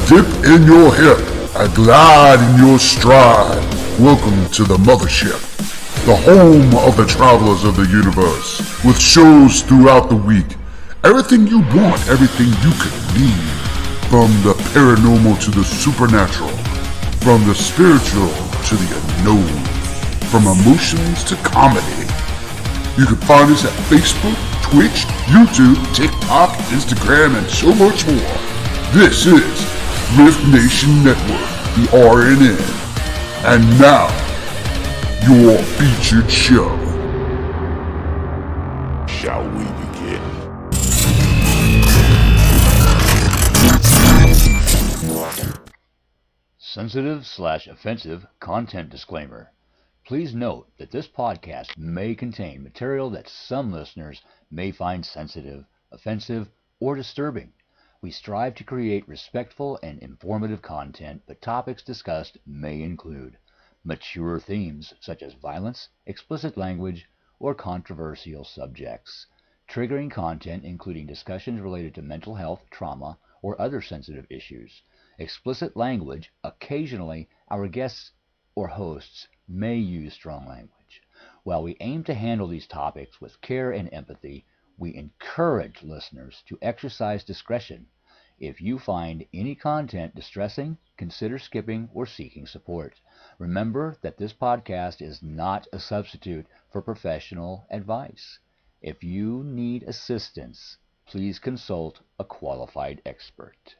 dip in your hip and glide in your stride. Welcome to the mothership, the home of the travelers of the universe, with shows throughout the week. Everything you want, everything you could need. From the paranormal to the supernatural, from the spiritual to the unknown, from emotions to comedy. You can find us at Facebook, Twitch, YouTube, TikTok, Instagram, and so much more. This is Rift Nation Network, the RNN. And now, your featured show. Shall we begin? Sensitive/offensive content disclaimer. Please note that this podcast may contain material that some listeners may find sensitive, offensive, or disturbing. We strive to create respectful and informative content, but topics discussed may include mature themes such as violence, explicit language, or controversial subjects, triggering content including discussions related to mental health, trauma, or other sensitive issues, explicit language. Occasionally, our guests or hosts may use strong language. While we aim to handle these topics with care and empathy, we encourage listeners to exercise discretion. If you find any content distressing, consider skipping or seeking support. Remember that this podcast is not a substitute for professional advice. If you need assistance, please consult a qualified expert.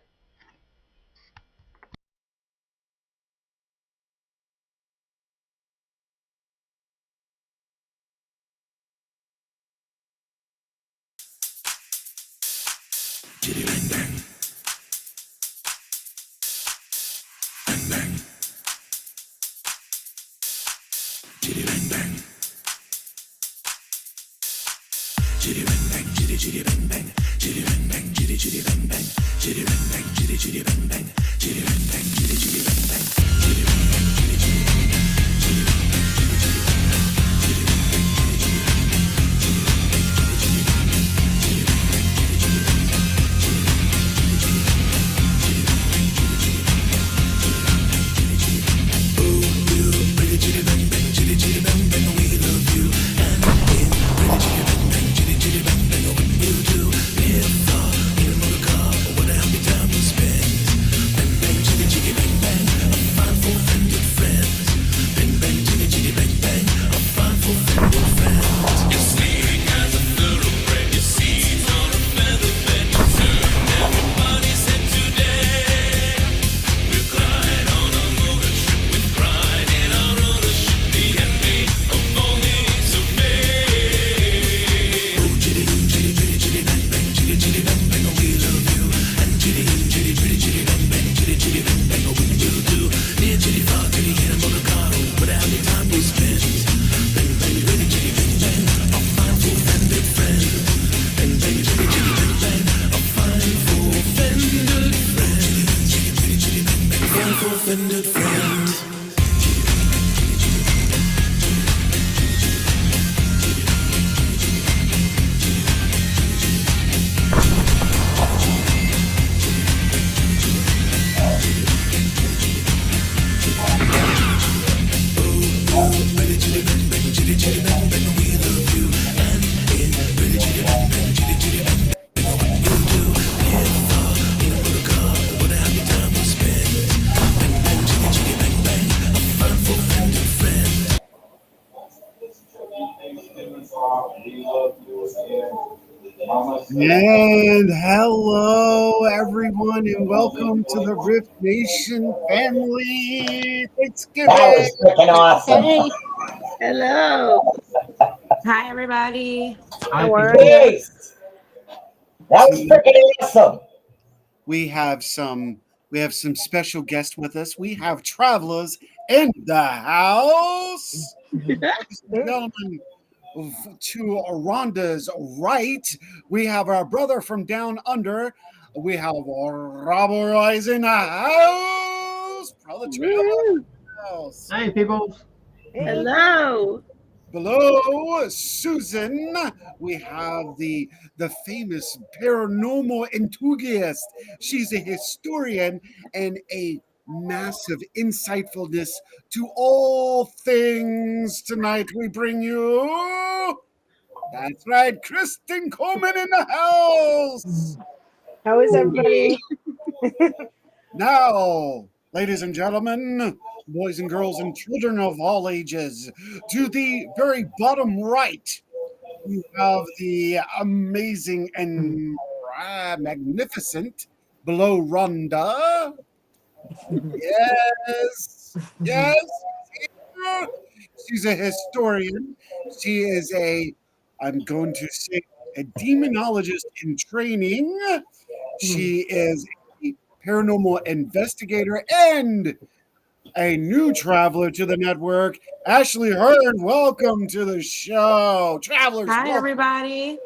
And hello, everyone, and welcome to the Rift Nation family. Thanksgiving. That was freaking awesome. Hey, hello. Hi, everybody. How are you? Hey, that was freaking awesome. We have some special guests with us. We have travelers in the house. Ladies and gentlemen, to Rhonda's right, we have our brother from down under. We have Robert Roy's in the house. Brother Traveler in the house. Hey, people. Hello. Below Susan, we have the famous paranormal enthusiast. She's a historian and a massive insightfulness to all things. Tonight we bring you. That's right, Kristen Coleman in the house. How is everybody? Now, ladies and gentlemen, boys and girls and children of all ages, to the very bottom right, you have the amazing and magnificent below Rhonda. Yes, yes. She's a historian. She is I'm going to say, a demonologist in training. She is a paranormal investigator and a new traveler to the network. Ashley Hearn, welcome to the show. Travelers, Hi, welcome. everybody.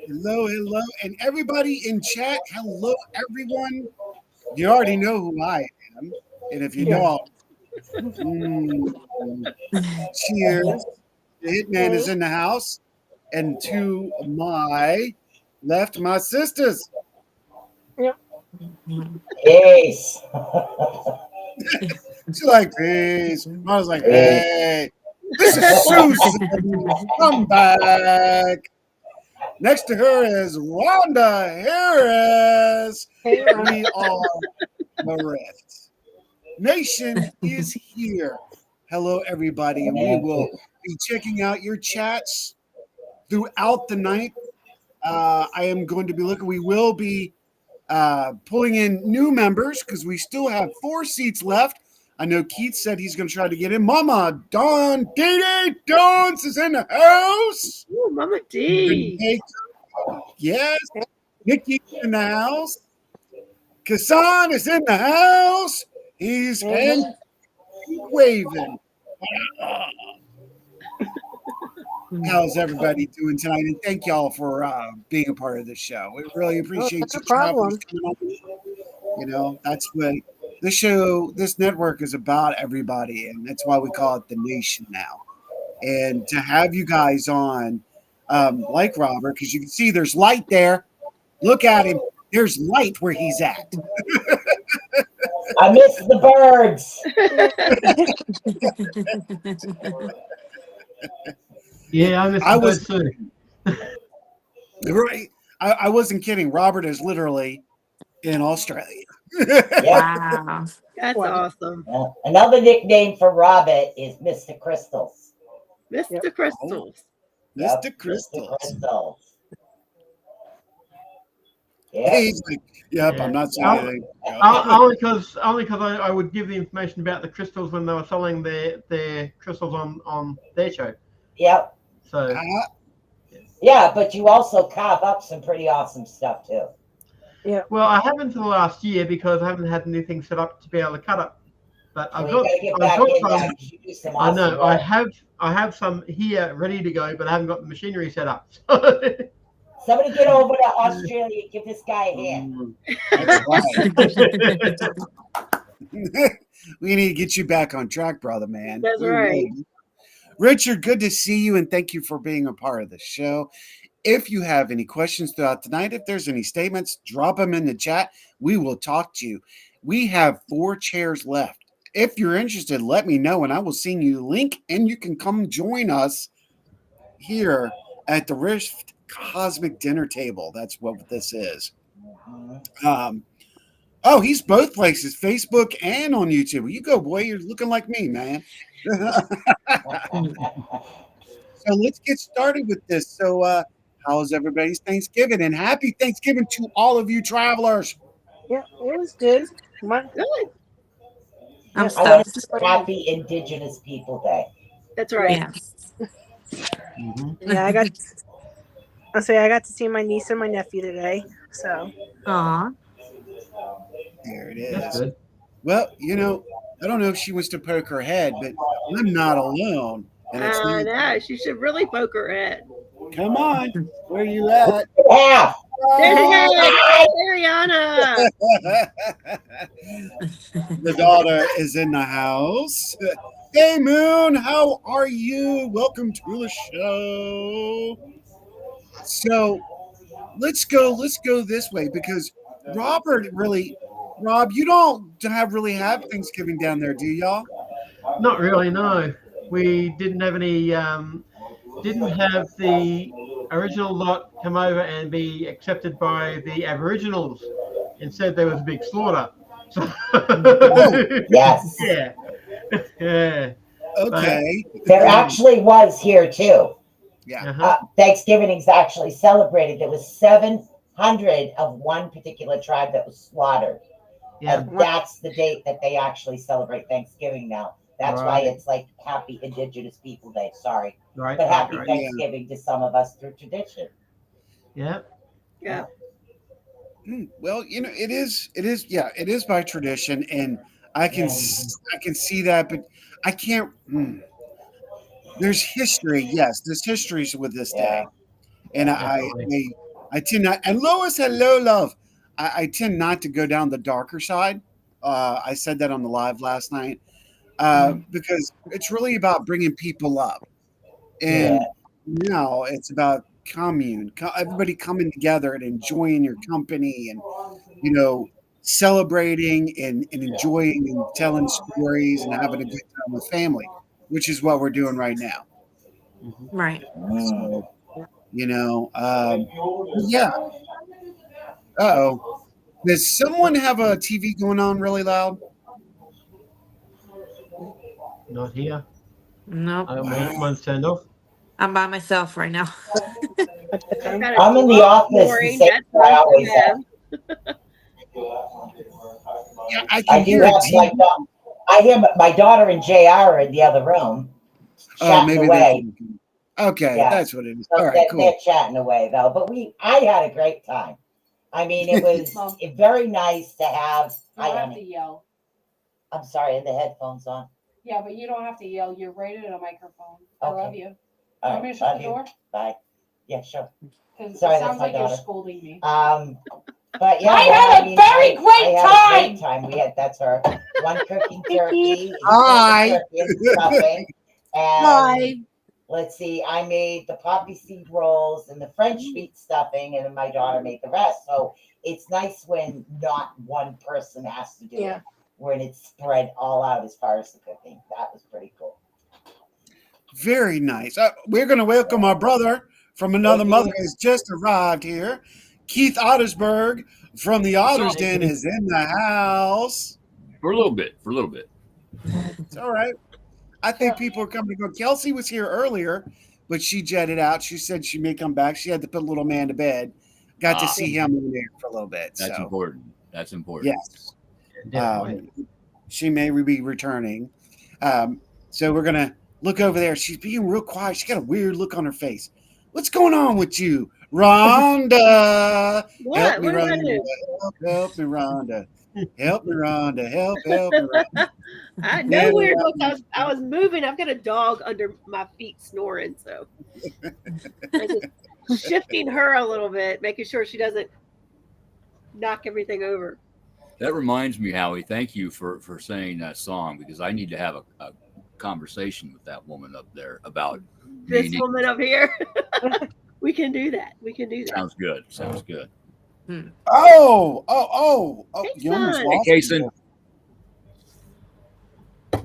Hello, hello. And everybody in chat, hello, everyone. You already know who I am. And if you don't, cheers. The Hitman is in the house. And to my left, my sisters. Peace. She's like, peace. I was like, hey, this is Susan. Come back. Next to her is Rhonda Harris. Hey, We are the rest. Nation is here. Hello, everybody. And we will be checking out your chats throughout the night. I am going to be looking. We will be pulling in new members because we still have 4 seats left. I know Keith said he's going to try to get in. Mama Dawn, Dee Dons is in the house. Ooh, Mama D. Yes. Nikki's in the house. Kassan is in the house. He's hand waving. How's everybody doing tonight? And thank y'all for being a part of the show. We really appreciate no you problem. travelers coming on. You know, that's what this show, this network is about, everybody. And that's why we call it the nation now. And to have you guys on, like Robert, because you can see there's light there. Look at him. There's light where he's at. I miss the birds. Yeah, I miss the birds too. Right. I wasn't kidding. Robert is literally in Australia. Wow. That's awesome. Another nickname for Robert is Mr. Crystals. Mr. Crystals. Mr. Yep, Crystals. Mr. Crystals. He's like, yep, Yeah. I'm not saying anything. Only because I would give the information about the crystals when they were selling their crystals on their show. Yep. So Yeah, but you also carve up some pretty awesome stuff too. Yeah. well, I haven't for the last year because I haven't had anything set up to be able to cut up. But I've got some. I know I have some here ready to go, but I haven't got the machinery set up. Somebody get over to Australia and give this guy a hand. That's right. We need to get you back on track, brother, man. That's We right. really do. Richard, good to see you, and thank you for being a part of the show. If you have any questions throughout the night, if there's any statements, drop them in the chat. We will talk to you. We have 4 chairs left. If you're interested, let me know, and I will send you the link, and you can come join us here at the Rift Cosmic Dinner Table. That's what this is. Oh, he's both places, Facebook and on YouTube. You go, boy. You're looking like me, man. So let's get started with this. So how's everybody's Thanksgiving? And happy Thanksgiving to all of you travelers. Yeah, it was good. Good. I'm I want stuffed. to say Happy Indigenous People Day. That's right. Yes. Yeah, I got to see my niece and my nephew today. So Aw. There it That's is. good. Well, you know, I don't know if she wants to poke her head, but I'm not alone. And it's I not, know. She should really poke her head. come on, where you at? Yeah. There you go. Ariana. The daughter is in the house. Hey, Moon, how are you? Welcome to the show. So let's go this way because Rob, you don't really have Thanksgiving down there, do y'all? Not really, no. We didn't have any, didn't have the original lot come over and be accepted by the Aboriginals. Instead, there was a big slaughter. So, Yes. yeah. Yeah. Okay. There actually was here too. Yeah. Uh-huh. Thanksgiving's actually celebrated. There was 700 of one particular tribe that was slaughtered. Yeah. And that's the date that they actually celebrate Thanksgiving now. That's why Right. it's like Happy Indigenous People Day. Sorry. Right. But Happy right. Thanksgiving to some of us through tradition. Yeah. Yeah. Well, it is by tradition, and I can see that, but I can't. There's history, yes. There's histories with this day, and I tend not. And Lois, hello, love. I tend not to go down the darker side. I said that on the live last night because it's really about bringing people up, and now it's about commune, everybody coming together and enjoying your company, and celebrating and enjoying and telling stories and having a good time with family, which is what we're doing right now. Right. So, yeah. Uh-oh. Does someone have a TV going on really loud? Not here. Nope. Mine's turned off. I'm by myself right now. I'm in the office. I always am. Yeah, I I do have I hear my daughter and JR in the other room chatting away. Okay, that's what it is. All right, cool. They're chatting away though, but I had a great time. I mean, it was very nice to have. You don't have to yell. I'm sorry, and the headphones on. Yeah, but you don't have to yell. You're right at a microphone. I love you. All Want me to shut the door? Bye. Yeah, sure. Because it sounds like you're scolding me. But yeah, I had a very great time. We had that's her one cooking turkey. Hi. Turkey and stuffing. And Hi. let's see, I made the poppy seed rolls and the French meat stuffing, and then my daughter made the rest. So it's nice when not one person has to do it, when it's spread all out as far as the cooking. That was pretty cool. Very nice. We're going to welcome our brother from another mother who's just arrived here. Keith Ottersberg from the Otter's Den is in the house. For a little bit. It's all right. I think people are coming to go. Kelsey was here earlier, but she jetted out. She said she may come back. She had to put little man to bed. Got to see him in there for a little bit. That's important. That's important. Yes. She may be returning. So we're going to look over there. She's being real quiet. She's got a weird look on her face. What's going on with you, Rhonda? Help me, Rhonda. Help me, Rhonda. Help me, Rhonda. Help me, Rhonda. I know weird look. I was moving. I've got a dog under my feet snoring, so I'm just shifting her a little bit, making sure she doesn't knock everything over. That reminds me, Howie, thank you for saying that song, because I need to have a conversation with that woman up there about this woman up here. We can do that. Sounds good. Oh. You almost Hey, Kason.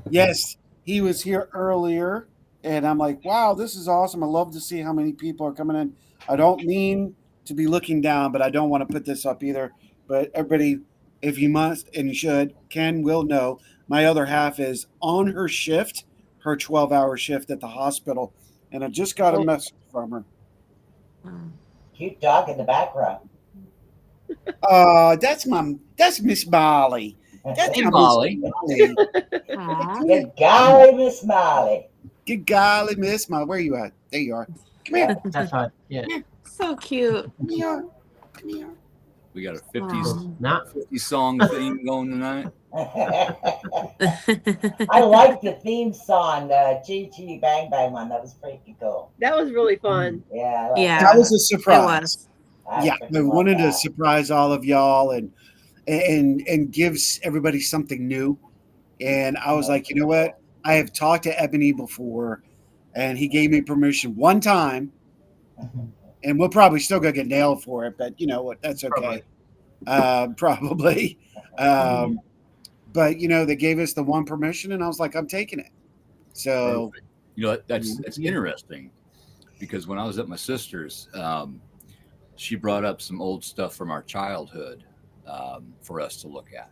Yes, he was here earlier, and I'm like, wow, this is awesome. I love to see how many people are coming in. I don't mean to be looking down, but I don't want to put this up either. But everybody, if you must and you should, will know my other half is on her shift, her 12-hour shift at the hospital, and I just got a message from her. Cute dog in the background. That's Miss Molly. That's Molly. Good golly, Miss Molly. Good golly, Miss Molly. Where you at? There you are. Come here. That's right. Yeah. So cute. Come here. We got a 50 song theme going tonight. I like the theme song, the Chitty Chitty Bang Bang one. That was pretty cool. That was really fun. Yeah. That was a surprise. It was. I wanted to surprise all of y'all and gives everybody something new. And I was like, you know what? I have talked to Ebony before, and he gave me permission one time, and we'll probably still go get nailed for it, but you know what? That's okay. Probably. But you know, they gave us the one permission, and I was like, I'm taking it. So Perfect. You know, that's interesting because when I was at my sister's, she brought up some old stuff from our childhood for us to look at.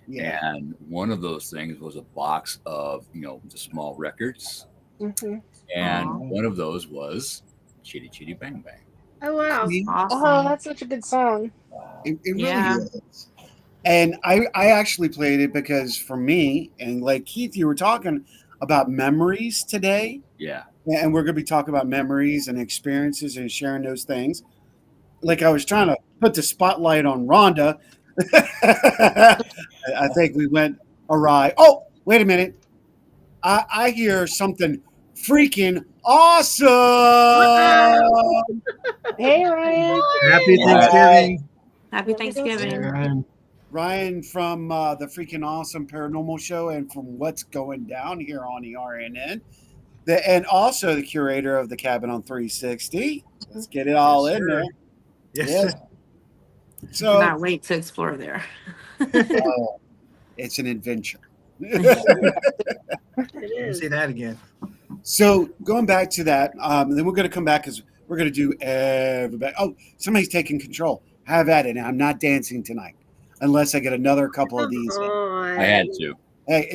yeah. And one of those things was a box of, the small records. Mm-hmm. And one of those was Chitty Chitty Bang Bang. Oh wow. Awesome. Oh, that's such a good song. It really Yeah. is. And I actually played it because for me, and like Keith, you were talking about memories today, Yeah. and we're going to be talking about memories and experiences and sharing those things. Like I was trying to put the spotlight on Rhonda. I think we went awry. Oh, wait a minute. I hear something freaking awesome. Hey, Ryan. Happy Thanksgiving. Happy Thanksgiving. And Ryan from the freaking awesome paranormal show and from what's going down here on the RNN. And also the curator of the Cabin on 360. Let's get it all in there. Yes. Yes. So Cannot wait to explore there. it's an adventure. It is. See that again. So going back to that, then we're going to come back because we're going to do everybody. Oh, somebody's taking control. Have at it. I'm not dancing tonight unless I get another couple of these. I had to. Hey,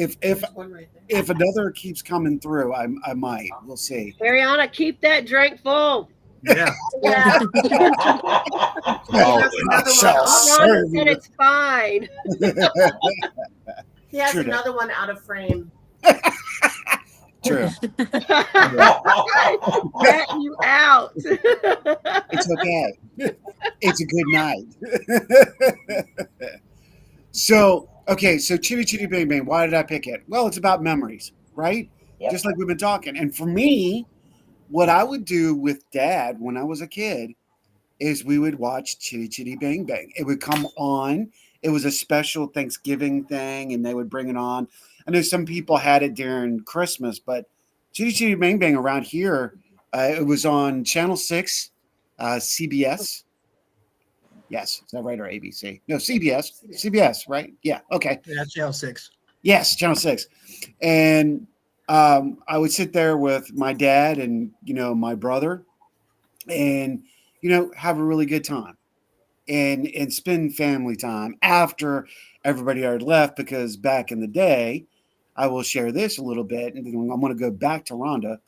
if another keeps coming through, I might. We'll see. Ariana, keep that drink full. Yeah. Yeah. Always. I shall Rhonda serve said you. it's fine. He has True that. another one out of frame. True. Let you out. It's okay. It's a good night. So Chitty Chitty Bang Bang, why did I pick it? Well, it's about memories, right? Yep. Just like we've been talking. And for me, what I would do with Dad when I was a kid is we would watch Chitty Chitty Bang Bang. It would come on. It was a special Thanksgiving thing, and they would bring it on. I know some people had it during Christmas, but Chitty Chitty Bang Bang around here, it was on Channel 6, CBS. Yes, is that right, or ABC? No, CBS. CBS, right? Yeah, okay. Yeah, Channel 6. Yes, Channel 6. And I would sit there with my dad and, my brother and, have a really good time and spend family time after everybody had left, because back in the day, I will share this a little bit, and then I'm going to go back to Rhonda,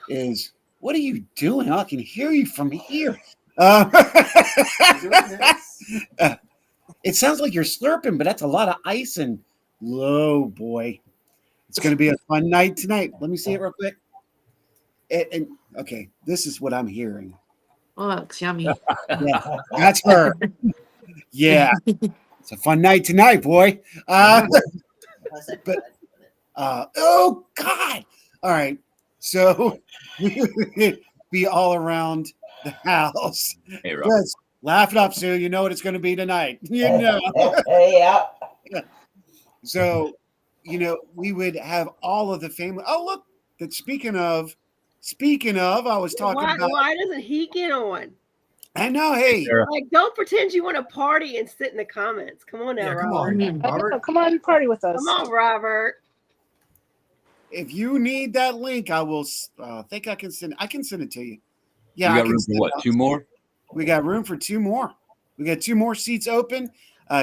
is what are you doing? I can hear you from here. It sounds like you're slurping, but that's a lot of ice and low, boy. It's going to be a fun night tonight. Let me see it real quick. And okay, this is what I'm hearing. Oh, it's yummy. Yeah, that's her. Yeah, it's a fun night tonight, boy. But oh God! All right, so we would be all around the house. Hey, Robert. Let's laugh it up, Sue. You know what it's going to be tonight. Yeah. So, we would have all of the family. Oh, look! That speaking of, I was talking about. Why doesn't he get on? I know. Hey, Like, don't pretend you want to party and sit in the comments. Come on now, Yeah, come Robert. on, Robert. Come on, party with us. Come on, Robert. if you need that link, I will. Think I can send. I can send it to you. Yeah, You I got can room send for what? it out. 2 more? We got room for 2 more. We got 2 more seats open.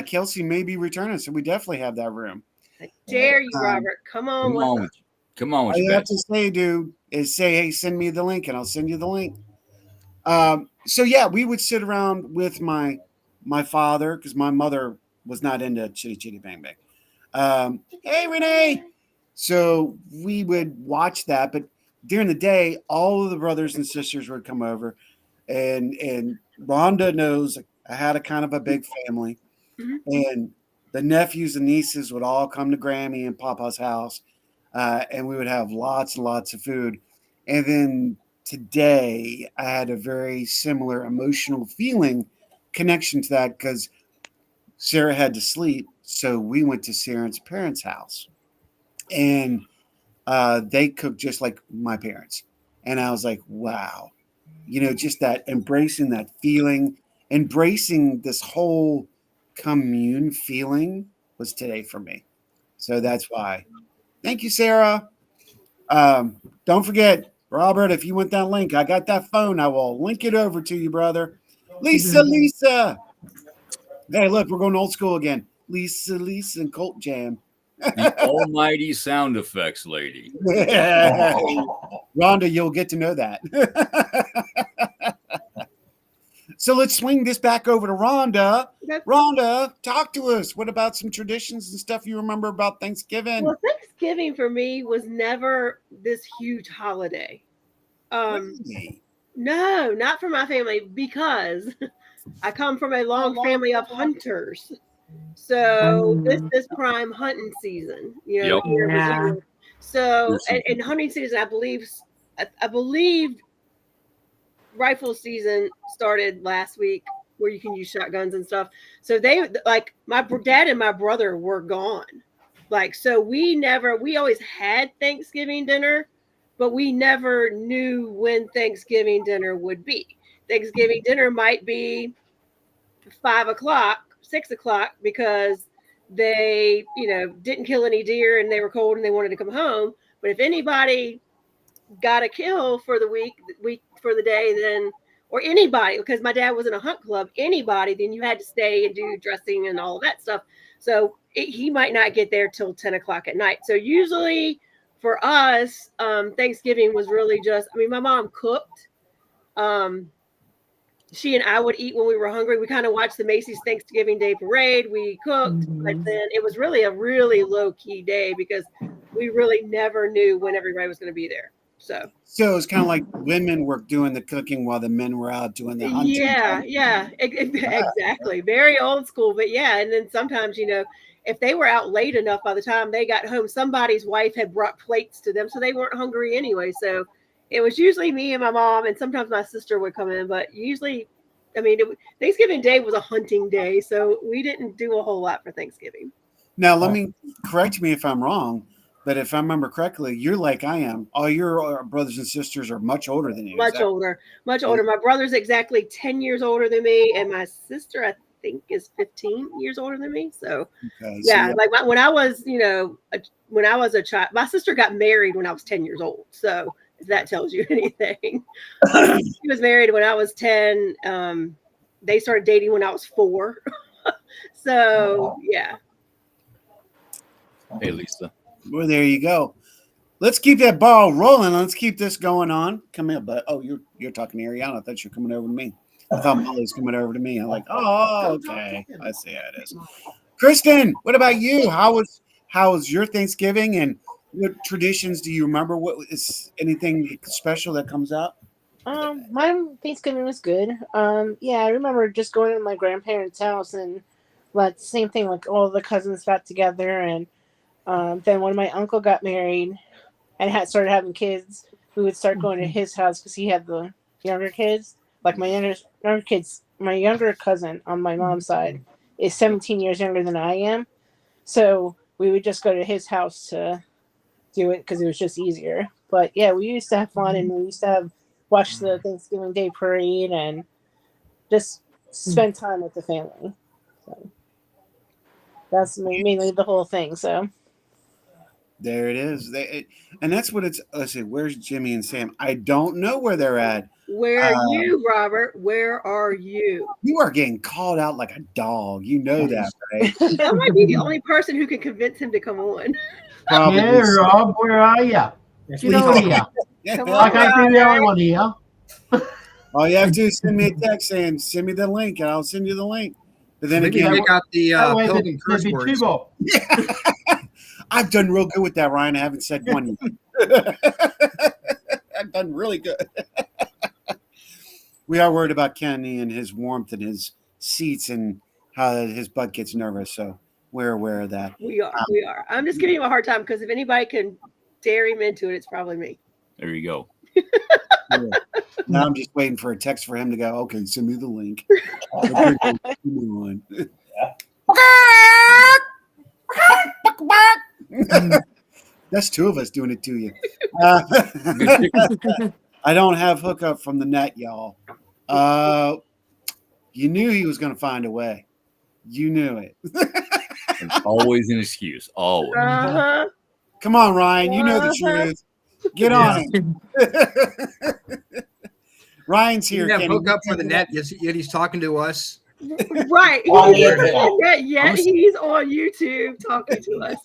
Kelsey may be returning, so we definitely have that room. I dare you, Robert. Come on. Come on with you. Come on with All you, you have guys. to say, dude, is say, "Hey, send me the link," and I'll send you the link. So yeah, we would sit around with my father, because my mother was not into Chitty Chitty Bang Bang. Hey, Renee. So we would watch that, but during the day, all of the brothers and sisters would come over, and Rhonda knows I had a kind of a big family, and the nephews and nieces would all come to Grammy and Papa's house, and we would have lots and lots of food. And then today, I had a very similar emotional feeling connection to that, because Sarah had to sleep, so we went to Sarah's parents' house. And they cook just like my parents. And I was like, wow, just that embracing that feeling, embracing this whole commune feeling was today for me. So that's why. Thank you, Sarah. Don't forget, Robert, if you want that link, I got that phone. I will link it over to you, brother. Lisa. Hey, look, we're going old school again. Lisa, and Colt Jam. The almighty sound effects lady. Rhonda, you'll get to know that. So let's swing this back over to Rhonda. Rhonda, talk to us. What about some traditions and stuff you remember about Thanksgiving? Well, Thanksgiving for me was never this huge holiday. Really? No, not for my family, because I come from a long family of hunters. So this is prime hunting season, Yep. Yeah. So and hunting season, I believe rifle season started last week, where you can use shotguns and stuff. So they, like, my dad and my brother were gone. Like, so we always had Thanksgiving dinner, but we never knew when Thanksgiving dinner would be. Thanksgiving dinner might be 5 o'clock, 6 o'clock, because they, didn't kill any deer and they were cold and they wanted to come home. But if anybody got a kill for the week for the day, then, or anybody, because my dad was in a hunt club, anybody, then you had to stay and do dressing and all of that stuff. So he might not get there till 10 o'clock at night. So usually for us, Thanksgiving was really just, my mom cooked. She and I would eat when we were hungry. We kind of watched the Macy's Thanksgiving Day Parade. We cooked, but then it was really a really low key day because we really never knew when everybody was going to be there. So it's kind of like women were doing the cooking while the men were out doing the hunting. Yeah, exactly. Very old school, but yeah. And then sometimes, if they were out late enough, by the time they got home, somebody's wife had brought plates to them, so they weren't hungry anyway. So it was usually me and my mom, and sometimes my sister would come in, but usually, Thanksgiving Day was a hunting day, so we didn't do a whole lot for Thanksgiving. Now, let me correct me if I'm wrong, but if I remember correctly, you're like I am. All your brothers and sisters are much older than you. Much older. My brother's exactly 10 years older than me, and my sister, I think, is 15 years older than me. So, like when I was, when I was a child, my sister got married when I was 10 years old. So if that tells you anything, she was married when I was 10. They started dating when I was 4. So yeah. Hey, Lisa. Well, there you go. Let's keep that ball rolling. Let's keep this going on. Come here, bud. Oh, you're talking to Ariana. I thought you were coming over to me. I thought Molly's coming over to me. I'm like, oh, okay. I see how it is. Kristen, what about you? How was your Thanksgiving, and what traditions do you remember? What is anything special that comes up? My Thanksgiving was good. I remember just going to my grandparents' house, and same thing, like all the cousins got together, and then when my uncle got married and started having kids, we would start going to his house because he had the younger kids. Like my younger cousin on my mom's side is 17 years younger than I am. So we would just go to his house to do it because it was just easier. But yeah, we used to have fun, and we used to watch the Thanksgiving Day Parade and just spend time with the family. So that's mainly the whole thing. So there it is. And that's what it's. Let's see. Where's Jimmy and Sam? I don't know where they're at. Where are you, Robert? Where are you? You are getting called out like a dog. You know that, right? I might be the only person who can convince him to come on. Probably yeah, Rob, where are you? Get over here. I can't be the only one here. All you have to do is send me a text saying, send me the link, and I'll send you the link. But then Maybe again, they got the Pilgrim curse words. I've done real good with that, Ryan. I haven't said one yet. I've done really good. We are worried about Kenny and his warmth and his seats and how his butt gets nervous. So we're aware of that. We are. I'm just giving him a hard time because if anybody can dare him into it, it's probably me. There you go. Now I'm just waiting for a text for him to go, okay, send me the link. That's two of us doing it to you. I don't have hookup from the net, y'all. You knew he was going to find a way. You knew it. It's always an excuse. Always. Uh-huh. Come on, Ryan. You know the truth. Get on it. Ryan's He here. didn't have Kenny. hookup for the net, yet he's talking to us. Right. On the He's internet. on that yet. He's on YouTube talking to us.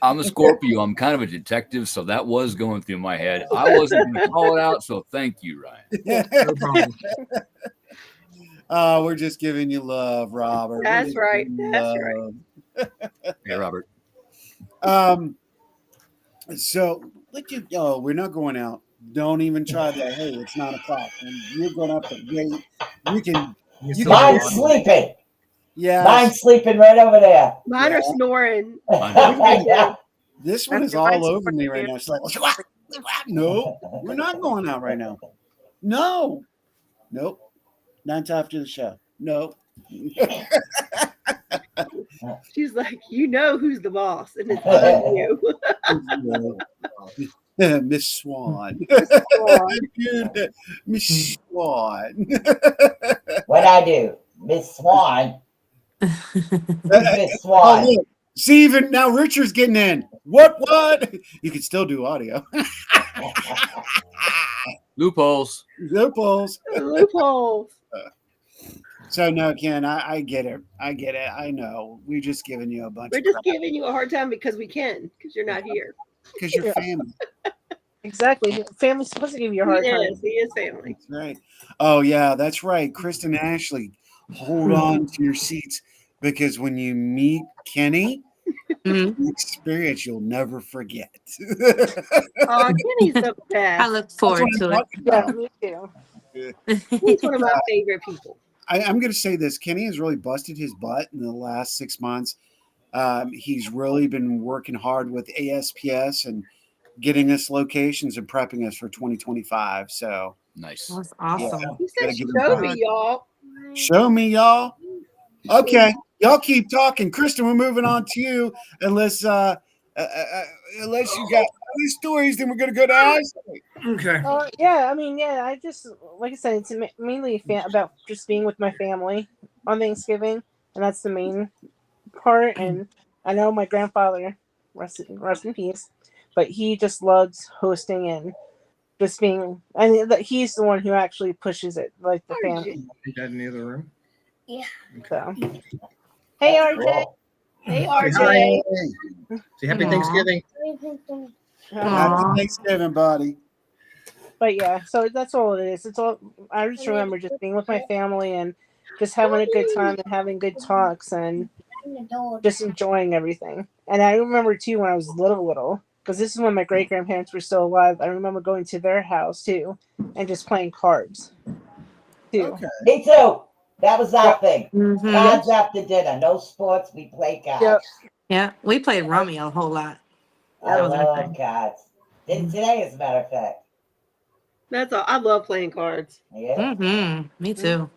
I'm a Scorpio. I'm kind of a detective, so that was going through my head. I wasn't going to call it out, so thank you, Ryan. No problem. We're just giving you love, Robert. That's right. That's right. Hey, Robert. So let you. Oh, we're not going out. Don't even try that. Hey, it's 9 o'clock. And you're going up the gate. You can. You Mine's can sleeping. yeah. Mine's sleeping right over there. Mine are snoring. This one is all over me right now. It's like, no, we're not going out right now. No, nope. Not after the show. No. She's like, you know who's the boss, and it's not you. Miss Swan. Miss Swan. What I do, Miss Swan. Miss Swan. Oh, look. See, even now Richard's getting in. What? You can still do audio. Loopholes. Loopholes. Loopholes. So no, Ken, I get it. I know. We're just giving you a bunch. We're just giving you a hard time because we can, because you're not here. Because you're family. Exactly. Family's supposed to give you a hard time. He is family. That's right. Oh yeah, that's right. Kristen and Ashley, hold on to your seats because when you meet Kenny, experience you'll never forget. Oh, Kenny's the best. I look forward to it. Yeah, me too. He's one of my favorite people. I'm going to say this. Kenny has really busted his butt in the last 6 months. He's really been working hard with ASPS and getting us locations and prepping us for 2025. So nice. That's awesome. Yeah, He said, show me, y'all. Show me, y'all. Okay. Y'all keep talking. Kristen, we're moving on to you. Unless you got other stories, then we're going to go to Ashley. Okay. Yeah, I mean, yeah, I just, like I said, it's mainly about just being with my family on Thanksgiving, and that's the main part. And I know my grandfather, rest in peace, but he just loves hosting and just being, and he's the one who actually pushes it, like the family. Is that in the other room? Yeah. So, hey, RJ. Hey, Hi. RJ. Say happy Thanksgiving. Happy Thanksgiving, buddy. But yeah, so that's all it is. It's all I just remember just being with my family and just having a good time and having good talks and just enjoying everything. And I remember too when I was little, because this is when my great grandparents were still alive. I remember going to their house too and just playing cards too. Okay. Me too. That was our thing. Mhm. Cards after dinner. No sports. We play cards. Yep. Yeah, we played Rummy a whole lot. I was our love thing. cards. Did today, as a matter of fact. That's all. I love playing cards. Yeah. Me too.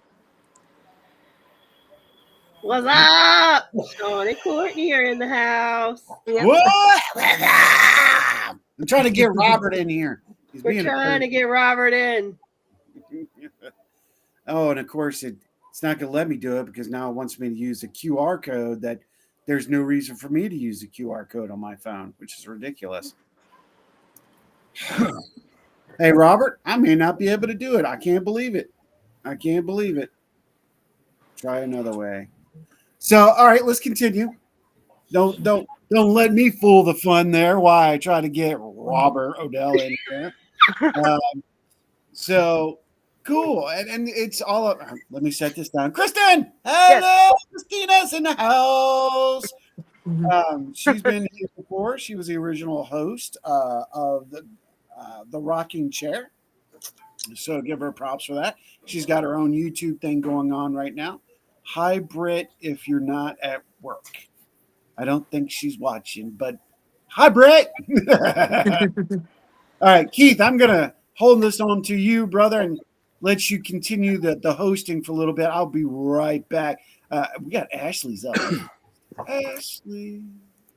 What's up? Sean and Courtney are in the house. What? I'm trying to get Robert in here. He's We're being a trying to get Robert in. Oh, and of course it's not going to let me do it because now it wants me to use a QR code that there's no reason for me to use a QR code on my phone, which is ridiculous. Hey, Robert, I may not be able to do it. I can't believe it. Try another way. So, all right, let's continue. Don't let me fool the fun there. Why I try to get Robert Odell in there. So cool, and it's all. Let me set this down. Kristen, hello, yes. Christina's in the house. She's been here before. She was the original host of the Rocking Chair. So give her props for that. She's got her own YouTube thing going on right now. Hi, Britt, if you're not at work. I don't think she's watching, but hi, Britt. All right, Keith, I'm going to hold this on to you, brother, and let you continue the hosting for a little bit. I'll be right back. We got Ashley's up. Ashley.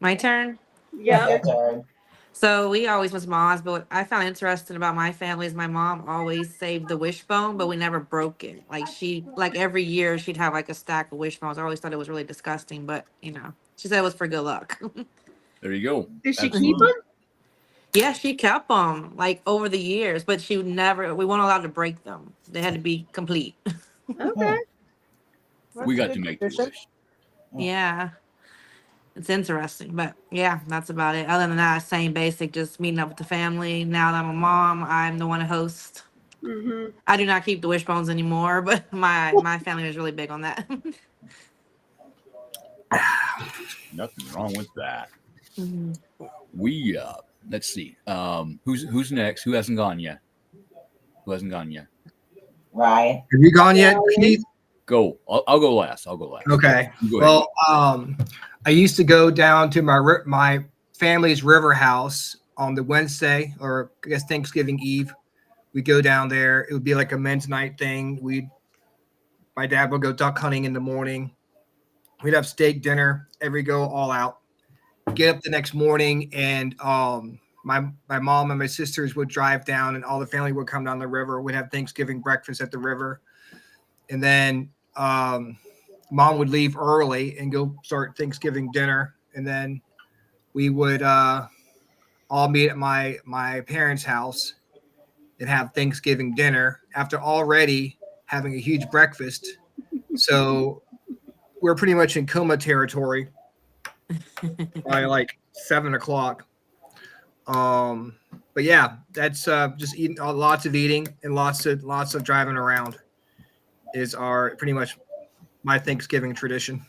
My turn? Yeah. Your turn. So we always was moms, but what I found interesting about my family is my mom always saved the wishbone, but we never broke it. Like every year she'd have like a stack of wishbones. I always thought it was really disgusting, but she said it was for good luck. There you go. Did she keep Absolutely. them? Yeah, she kept them like over the years, but we weren't allowed to break them. They had to be complete. Okay. We got to make the wish. Yeah. It's interesting, but yeah, that's about it. Other than that, same basic, just meeting up with the family. Now that I'm a mom, I'm the one to host. Mm-hmm. I do not keep the wishbones anymore, but my family was really big on that. Nothing wrong with that. Mhm. We let's see. Who's next? Who hasn't gone yet? Who hasn't gone yet? Ryan. Have you gone yet, Keith? Go. I'll go last. Okay. You go Well, I used to go down to my family's river house on the Wednesday, or I guess Thanksgiving Eve. We go down there. It would be like a men's night thing. My dad would go duck hunting in the morning. We'd have steak dinner. Go all out. Get up the next morning, and my mom and my sisters would drive down, and all the family would come down the river. We'd have Thanksgiving breakfast at the river, and then mom would leave early and go start Thanksgiving dinner, and then we would all meet at my parents' house and have Thanksgiving dinner after already having a huge breakfast. So we're pretty much in coma territory by like 7:00. But yeah, that's just eating lots of eating and lots of driving around is our pretty much my Thanksgiving tradition.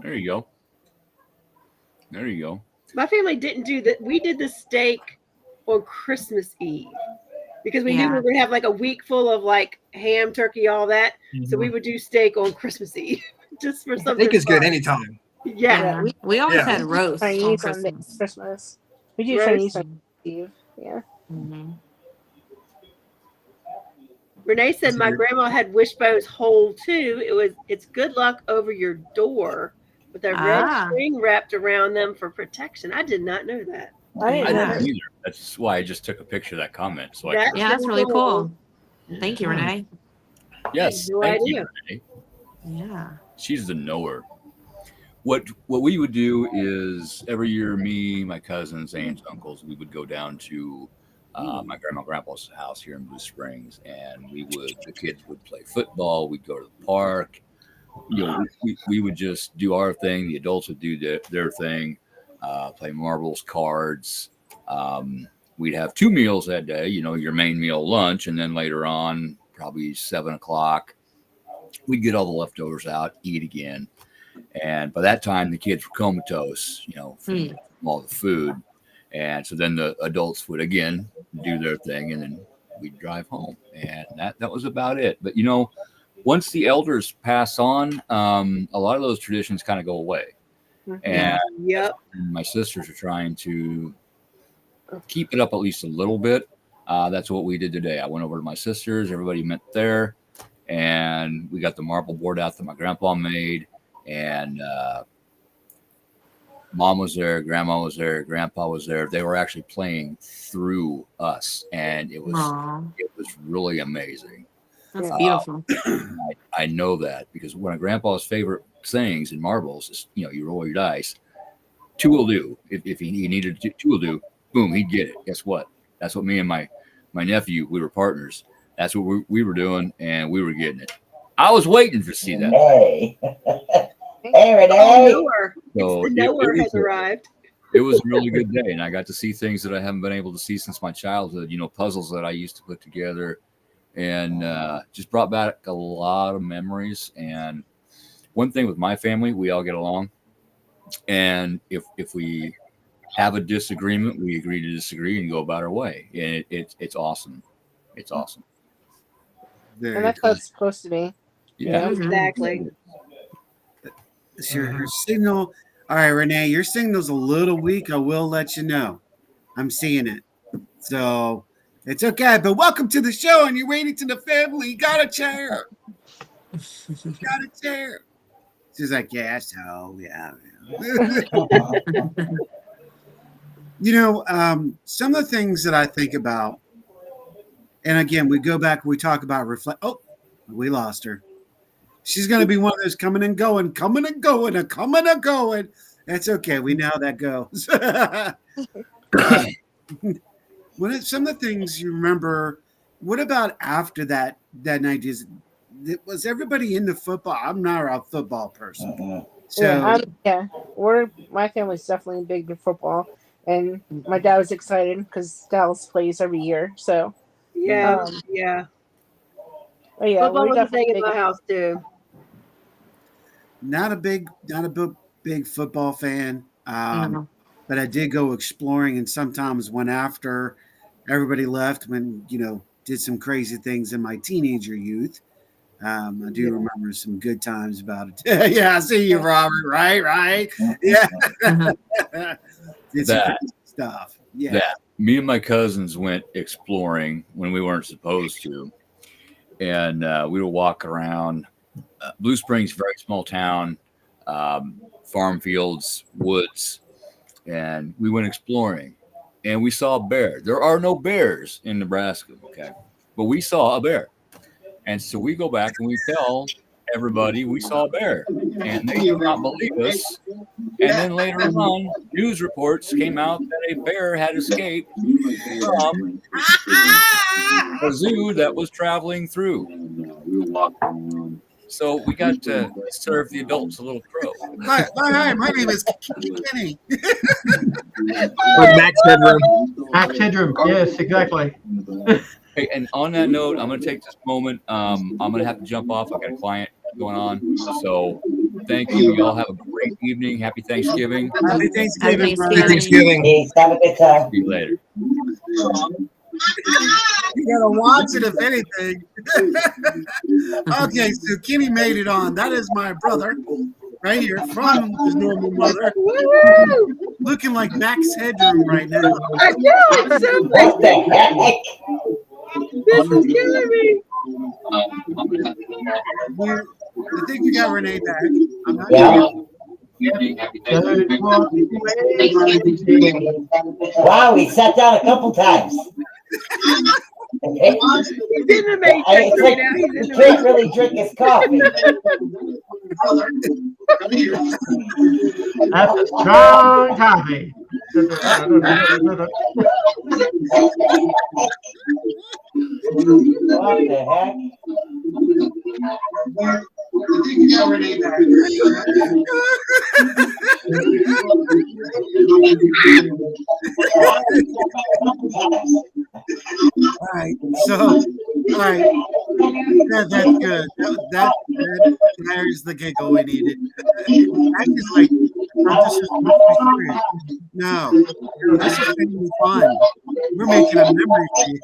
There you go. There you go. My family didn't do that. We did the steak on Christmas Eve because we knew we were going to have like a week full of like ham, turkey, all that. Mm-hmm. So we would do steak on Christmas Eve just for something. Steak is good anytime. Yeah. We always had roast on Chinese Christmas. Christmas. We do Roast. Chinese on Eve. Yeah. Mm-hmm. Renee said my grandma had wishbones whole too. It's good luck over your door with a red string wrapped around them for protection. I did not know that. I didn't know either. That's why I just took a picture of that comment. So that's really cool. Thank you, Renee. Yes, thank you, Renee. Yeah, she's the knower. What we would do is every year, me, my cousins, aunts, uncles, we would go down to my grandma, grandpa's house here in Blue Springs, and the kids would play football. We'd go to the park. We would just do our thing. The adults would do their thing, play marbles, cards. We'd have 2 meals that day, your main meal, lunch, and then later on, probably 7:00, we'd get all the leftovers out, eat again. And by that time, the kids were comatose, from all the food. And so then the adults would again do their thing, and then we'd drive home. And that was about it. But, once the elders pass on, a lot of those traditions kind of go away. And my sisters are trying to keep it up at least a little bit. That's what we did today. I went over to my sisters. Everybody met there. And we got the marble board out that my grandpa made. And mom was there, grandma was there, grandpa was there. They were actually playing through us, and it was really amazing. That's beautiful. I know that because one of grandpa's favorite sayings in marbles is, you roll your dice. 2 will do. If he needed 2 will do, boom, he'd get it. Guess what? That's what me and my nephew, we were partners. That's what we were doing, and we were getting it. I was waiting to see that. Hey, Renee. So the knower has arrived. It was a really good day, and I got to see things that I haven't been able to see since my childhood. Puzzles that I used to put together, and just brought back a lot of memories. And one thing with my family, we all get along, and if we have a disagreement, we agree to disagree and go about our way, and it's awesome. It's awesome. And that's how it's supposed to be. Yeah, exactly. Is your signal? All right, Renee, your signal's a little weak. I will let you know. I'm seeing it. So it's okay. But welcome to the show, and you're waiting to the family. You got a chair. You got a chair. She's like, yeah, so, yeah. Some of the things that I think about, and again, we go back, we talk about reflect. Oh, we lost her. She's going to be one of those coming and going, coming and going, and coming and going. That's okay. We know how that goes. Some of the things you remember, what about after that night? Was everybody into football? I'm not a football person. So my family's definitely big in football, and my dad was excited because Dallas plays every year. So yeah. But yeah, Football we're was a definitely thing in big. my house too. Not a big football fan. No. But I did go exploring, and sometimes when after everybody left, when did some crazy things in my teenager youth. I do remember some good times about it. Yeah, I see you, Robert. Right. Yeah. Did some crazy stuff. Yeah. Me and my cousins went exploring when we weren't supposed to, and we would walk around. Blue Springs, very small town, farm fields, woods, and we went exploring, and we saw a bear. There are no bears in Nebraska, okay, but we saw a bear, and so we go back and we tell everybody we saw a bear, and they do not believe us. And then later on, news reports came out that a bear had escaped from a zoo that was traveling through. So we got to serve the adults a little crow. Hi, my name is Kenny. Max Headroom. Max Headroom. Yes, exactly. Hey, and on that note, I'm going to take this moment. I'm going to have to jump off. I've got a client going on. So thank you. Y'all have a great evening. Happy Thanksgiving. Happy Thanksgiving. Happy Thanksgiving. Have a good time. See you later. You gotta watch it if anything. Okay, so Kenny made it on. That is my brother right here from his normal mother. Looking like Max Headroom right now. I know. I'm so What the heck? This is killing me. I think we got Renee back. I'm not Yeah. sure. Wow, he sat down a couple times. He's in the matrix It's right like now. He's in he the can't matrix. really drink his coffee. That's a strong coffee. What the heck? All right, that's good. There's the giggle we needed. I just like, this is supposed to be serious. No, this is going to be fun. We're making a memory for you.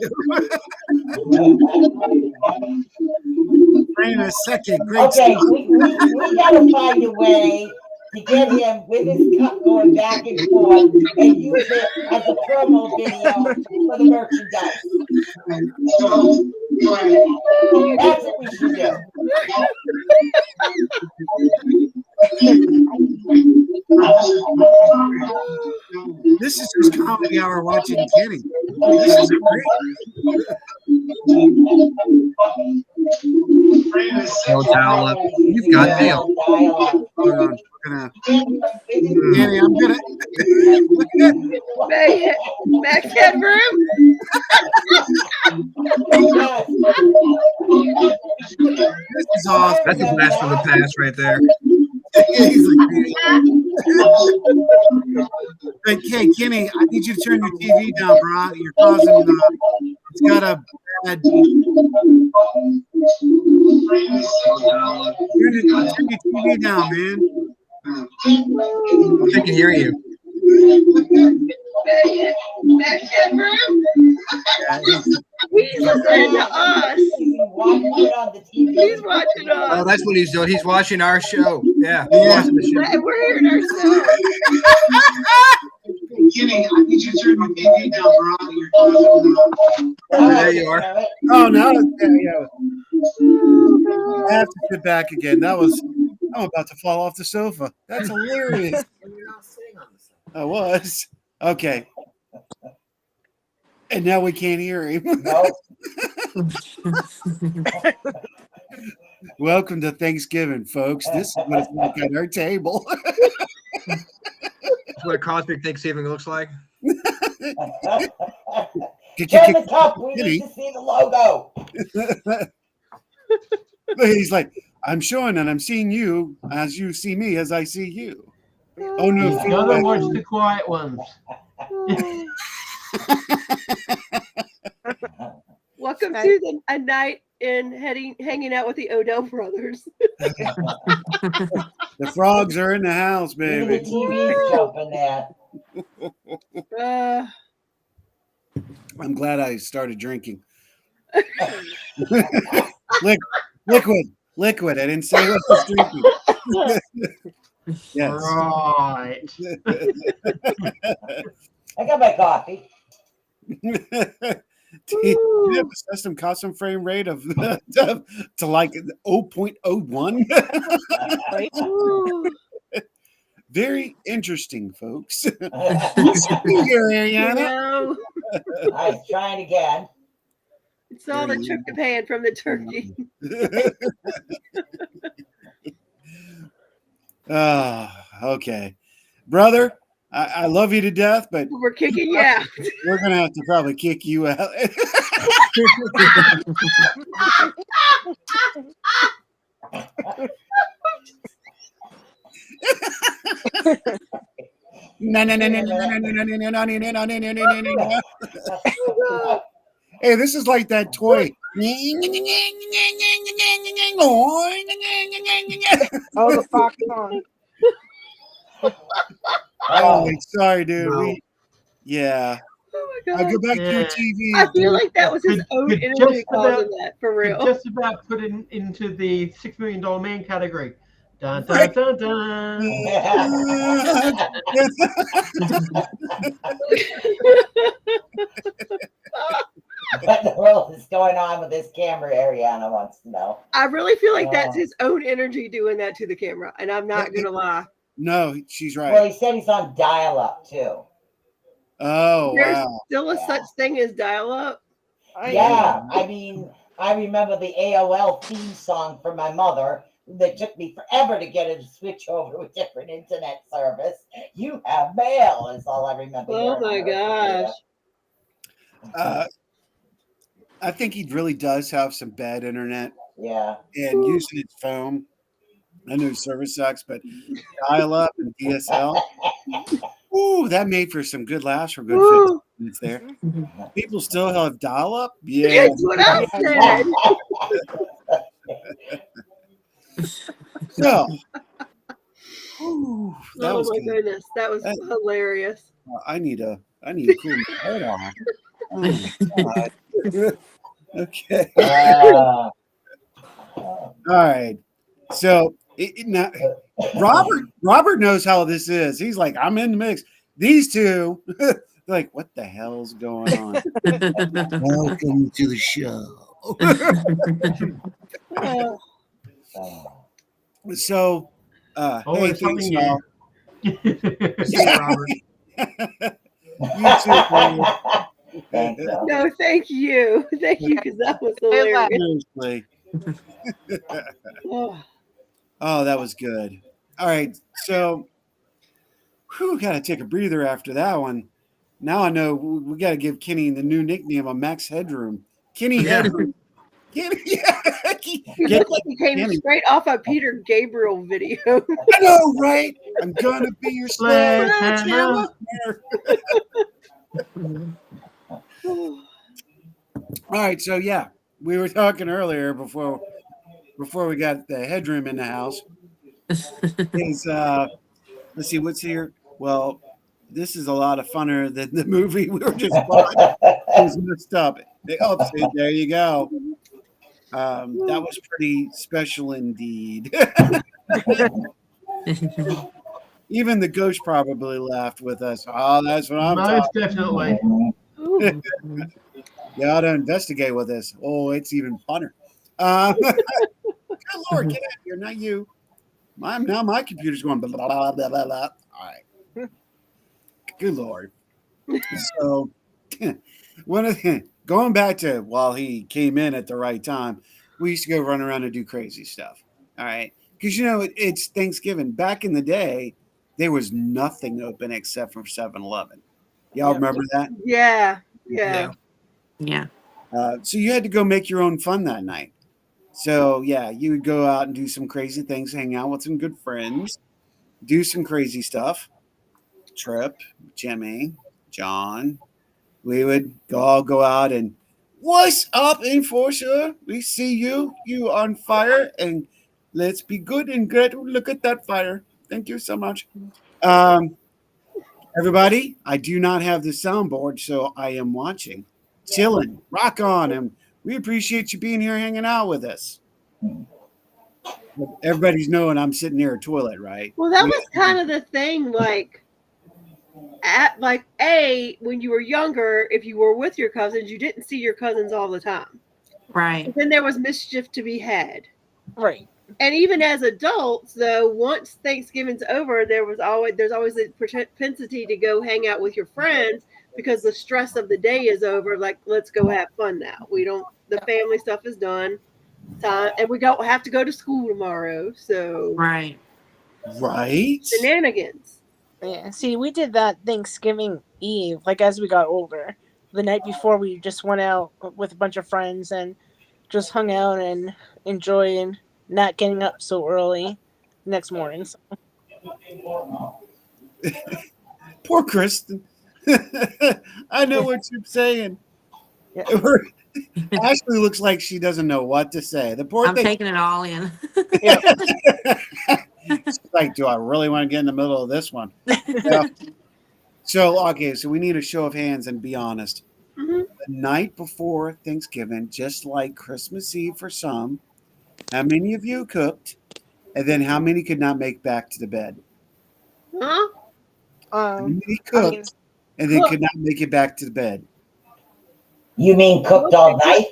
Wait a second, great Okay, stuff. we gotta find a way to get him with his cup going back and forth and use it as a promo video for the merchandise. That's what we should do. This is just comedy hour watching Kenny. This is great. No towel up. You've got mail. Hold on, Kenny, I'm gonna. Max Headroom. This is awesome. That's a blast from the past right there. Hey, Kenny, I need you to turn your TV down, bro. You're causing. It's got a bad. Turn your TV down, man. I can hear you. Max Headroom. He's listening to us. He's watching us. Oh, that's what he's doing. He's watching our show. Yeah. Yeah. We're hearing ourselves. Kenny, I need you to turn your TV down, bro. You're causing. There you are. Oh no! I have to sit back again. I'm about to fall off the sofa. That's hilarious. When you're not sitting on the sofa. I was. Okay. And now we can't hear him. Nope. Welcome to Thanksgiving, folks. This is what it's like at our table. That's what a cosmic Thanksgiving looks like. Turn the cup. We need to see the logo. He's like, I'm showing and I'm seeing you as you see me as I see you. Oh no, You gotta watch the quiet ones. Welcome to a night in hanging out with the Odell brothers. The frogs are in the house, baby. Even the TV's jumping there. I'm glad I started drinking. Liquid. I didn't say what I was drinking. Yes. Right. I got my coffee. Do you have a system custom frame rate of to like 0.01? Very interesting, folks. Here, Ariana. I was trying again. It's all the tryptophan from the turkey. Okay. Brother, I love you to death, but we're kicking you out. We're going to have to probably kick you out. Hey, this is like that toy. Oh, the fox song. Oh, sorry, dude. No. Yeah. Oh my I'll god. go back to your TV. I feel like that was his own energy causing that, for real. Just about put it into the $6 million man category. Dun, dun, dun, dun. What in the world is going on with this camera, Ariana wants to know. I really feel like that's his own energy doing that to the camera, and I'm not gonna lie. No, she's right. Well, he said he's on dial-up too. Oh, There's wow. still a such thing as dial-up. Yeah, I mean, I remember the AOL theme song from my mother that took me forever to get it to switch over to a different internet service. You have mail is all I remember. Oh my gosh. I think he really does have some bad internet. Yeah. And using his phone. I know service sucks, but dial up and DSL. Ooh, that made for some good laughs for good 15 minutes there. People still have dial up? Yeah. That's what I said. So, that Oh was my good. goodness, that was hilarious. I need a cool head on. Oh my God. Okay. All right. So now, Robert knows how this is. He's like, I'm in the mix. These two, they're like, what the hell's going on? Welcome to the show. So, hey, thanks, y'all. Robert. You too, Robert. No, thank you. Thank you, because that was hilarious. Seriously. Oh, that was good. All right. So, got to take a breather after that one. Now I know we got to give Kenny the new nickname of Max Headroom. Kenny Headroom. Kenny, He looked like he came straight off a Peter Gabriel video. I know, right? I'm going to be your sledgehammer. All right. So, yeah, we were talking earlier before we got the headroom in the house. Is let's see what's here. Well, this is a lot of funner than the movie we were just watching. It was messed up. See, there you go. That was pretty special indeed. Even the ghost probably laughed with us. Oh, that's what I'm Most talking definitely. You ought to investigate with this. Oh, it's even funner. Good Lord, get out of here, not you. Now my computer's going blah, blah, blah, blah, blah. All right. Good Lord. So, one of the, going back to while he came in at the right time, we used to go run around and do crazy stuff. All right, because it's Thanksgiving. Back in the day, there was nothing open except for 7-Eleven. Y'all remember that? Yeah. Yeah. Yeah. So you had to go make your own fun that night. So yeah, you would go out and do some crazy things, hang out with some good friends, do some crazy stuff. Trip, Jimmy, John, we would all go out and what's up, Enforcer? We see you. You on fire, and let's be good and great. Look at that fire. Thank you so much. Um, everybody, I do not have the soundboard, so I am watching, chilling, rock on, and we appreciate you being here, hanging out with us. Everybody's knowing I'm sitting near a toilet, right? Well, that was kind of the thing, like when you were younger, if you were with your cousins, you didn't see your cousins all the time. Right. But then there was mischief to be had. Right. And even as adults, though, once Thanksgiving's over, there's always a propensity to go hang out with your friends because the stress of the day is over. Like, let's go have fun now. The family stuff is done. Time, and we don't have to go to school tomorrow. So Right. Shenanigans. Yeah. See, we did that Thanksgiving Eve, like as we got older. The night before, we just went out with a bunch of friends and just hung out and enjoyed not getting up so early next morning. So. Poor Kristen. I know what you're saying. Yeah. Ashley looks like she doesn't know what to say. The poor I'm thing. taking it all in. She's like, do I really want to get in the middle of this one? Yeah. So, okay, so we need a show of hands and be honest. Mm-hmm. The night before Thanksgiving, just like Christmas Eve for some, how many of you cooked? And then how many could not make back to the bed? Huh? How many cooked and then could not make it back to the bed? You mean cooked all night?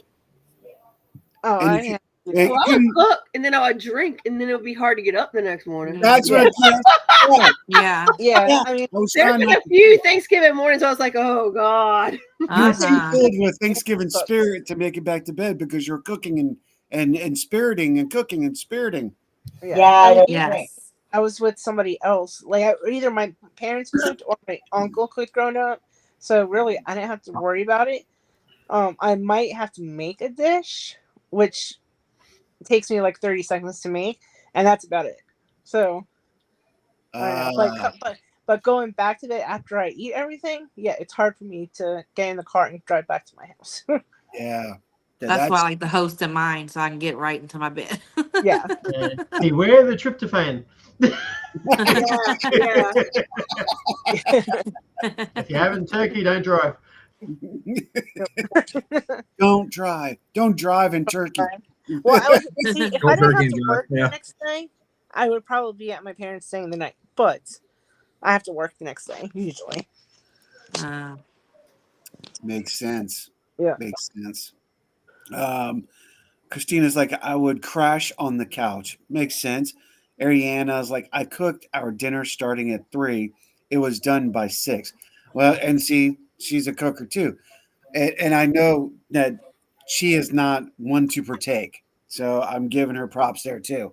Oh, And I if you- have. and Well, I would cook, and then I would drink, and then it would be hard to get up the next morning. That's what I'm saying. Yeah. Yeah, I mean, I was There's trying been not a few Thanksgiving mornings I was like, oh, God. You're too Uh-huh. filled with Thanksgiving spirit to make it back to bed because you're cooking and spiriting and cooking and spiriting. Yeah, I don't Yes. drink. I was with somebody else. Like either my parents cooked or my uncle cooked growing up. So really, I didn't have to worry about it. I might have to make a dish, which takes me like 30 seconds to make, and that's about it. So, I know. But going back to it after I eat everything, yeah, it's hard for me to get in the car and drive back to my house. Yeah. That's why I like the host in mine, so I can get right into my bed. Yeah. Beware the tryptophan. Yeah. If you're having turkey, don't drive. Don't drive. Don't drive in Turkey. Well, see, if Go I didn't turkey have to and work drive, yeah. the next day, I would probably be at my parents' staying the night. But I have to work the next day usually. Makes sense. Yeah. Makes sense. Christina's like, I would crash on the couch. Makes sense. Ariana's like, I cooked our dinner starting at 3. It was done by 6. Well, and see, she's a cooker too. And I know that she is not one to partake. So I'm giving her props there too.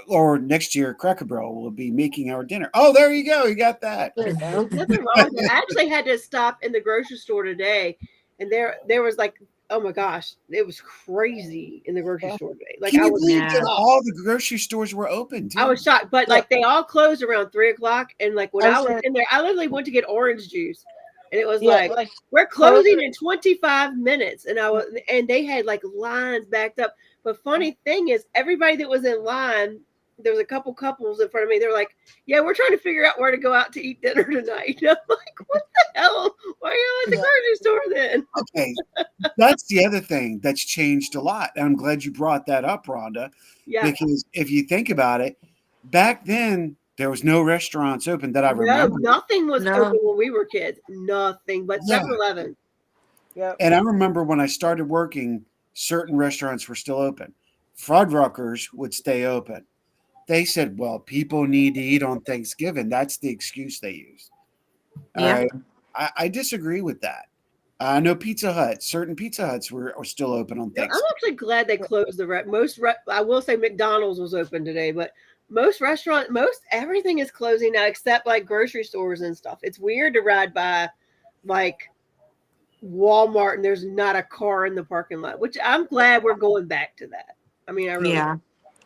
Or next year, Cracker Barrel will be making our dinner. Oh, there you go. You got that. There's nothing wrong with it. I actually had to stop in the grocery store today, and there was like, oh my gosh, it was crazy in the grocery store today. Like, Can I you was believe that shocked. all the grocery stores were open too? I was shocked, but like they all closed around 3:00, and like when I I was was gonna- in there, I literally went to get orange juice, and it was Yeah, like, like, we're closing in 25 minutes, and they had like lines backed up. But funny thing is, everybody that was in line, there was a couple couples in front of me. They're like, "Yeah, we're trying to figure out where to go out to eat dinner tonight." And I'm like, "What the hell? Why are you at the grocery store then?" Okay, that's the other thing that's changed a lot. And I'm glad you brought that up, Rhonda. Yeah. Because if you think about it, back then there was no restaurants open that I No, remember. nothing was open when we were kids. Nothing but Yeah. 7-Eleven. Yep. And I remember when I started working, certain restaurants were still open. Fuddruckers would stay open. They said, well, people need to eat on Thanksgiving. That's the excuse they used. All Yeah. right. I disagree with that. I know Pizza Hut. Certain Pizza Huts are still open on I'm Thanksgiving. actually glad they closed the I will say McDonald's was open today, but most everything is closing now except like grocery stores and stuff. It's weird to ride by like Walmart and there's not a car in the parking lot, which I'm glad we're going back to that. I mean, I really Yeah,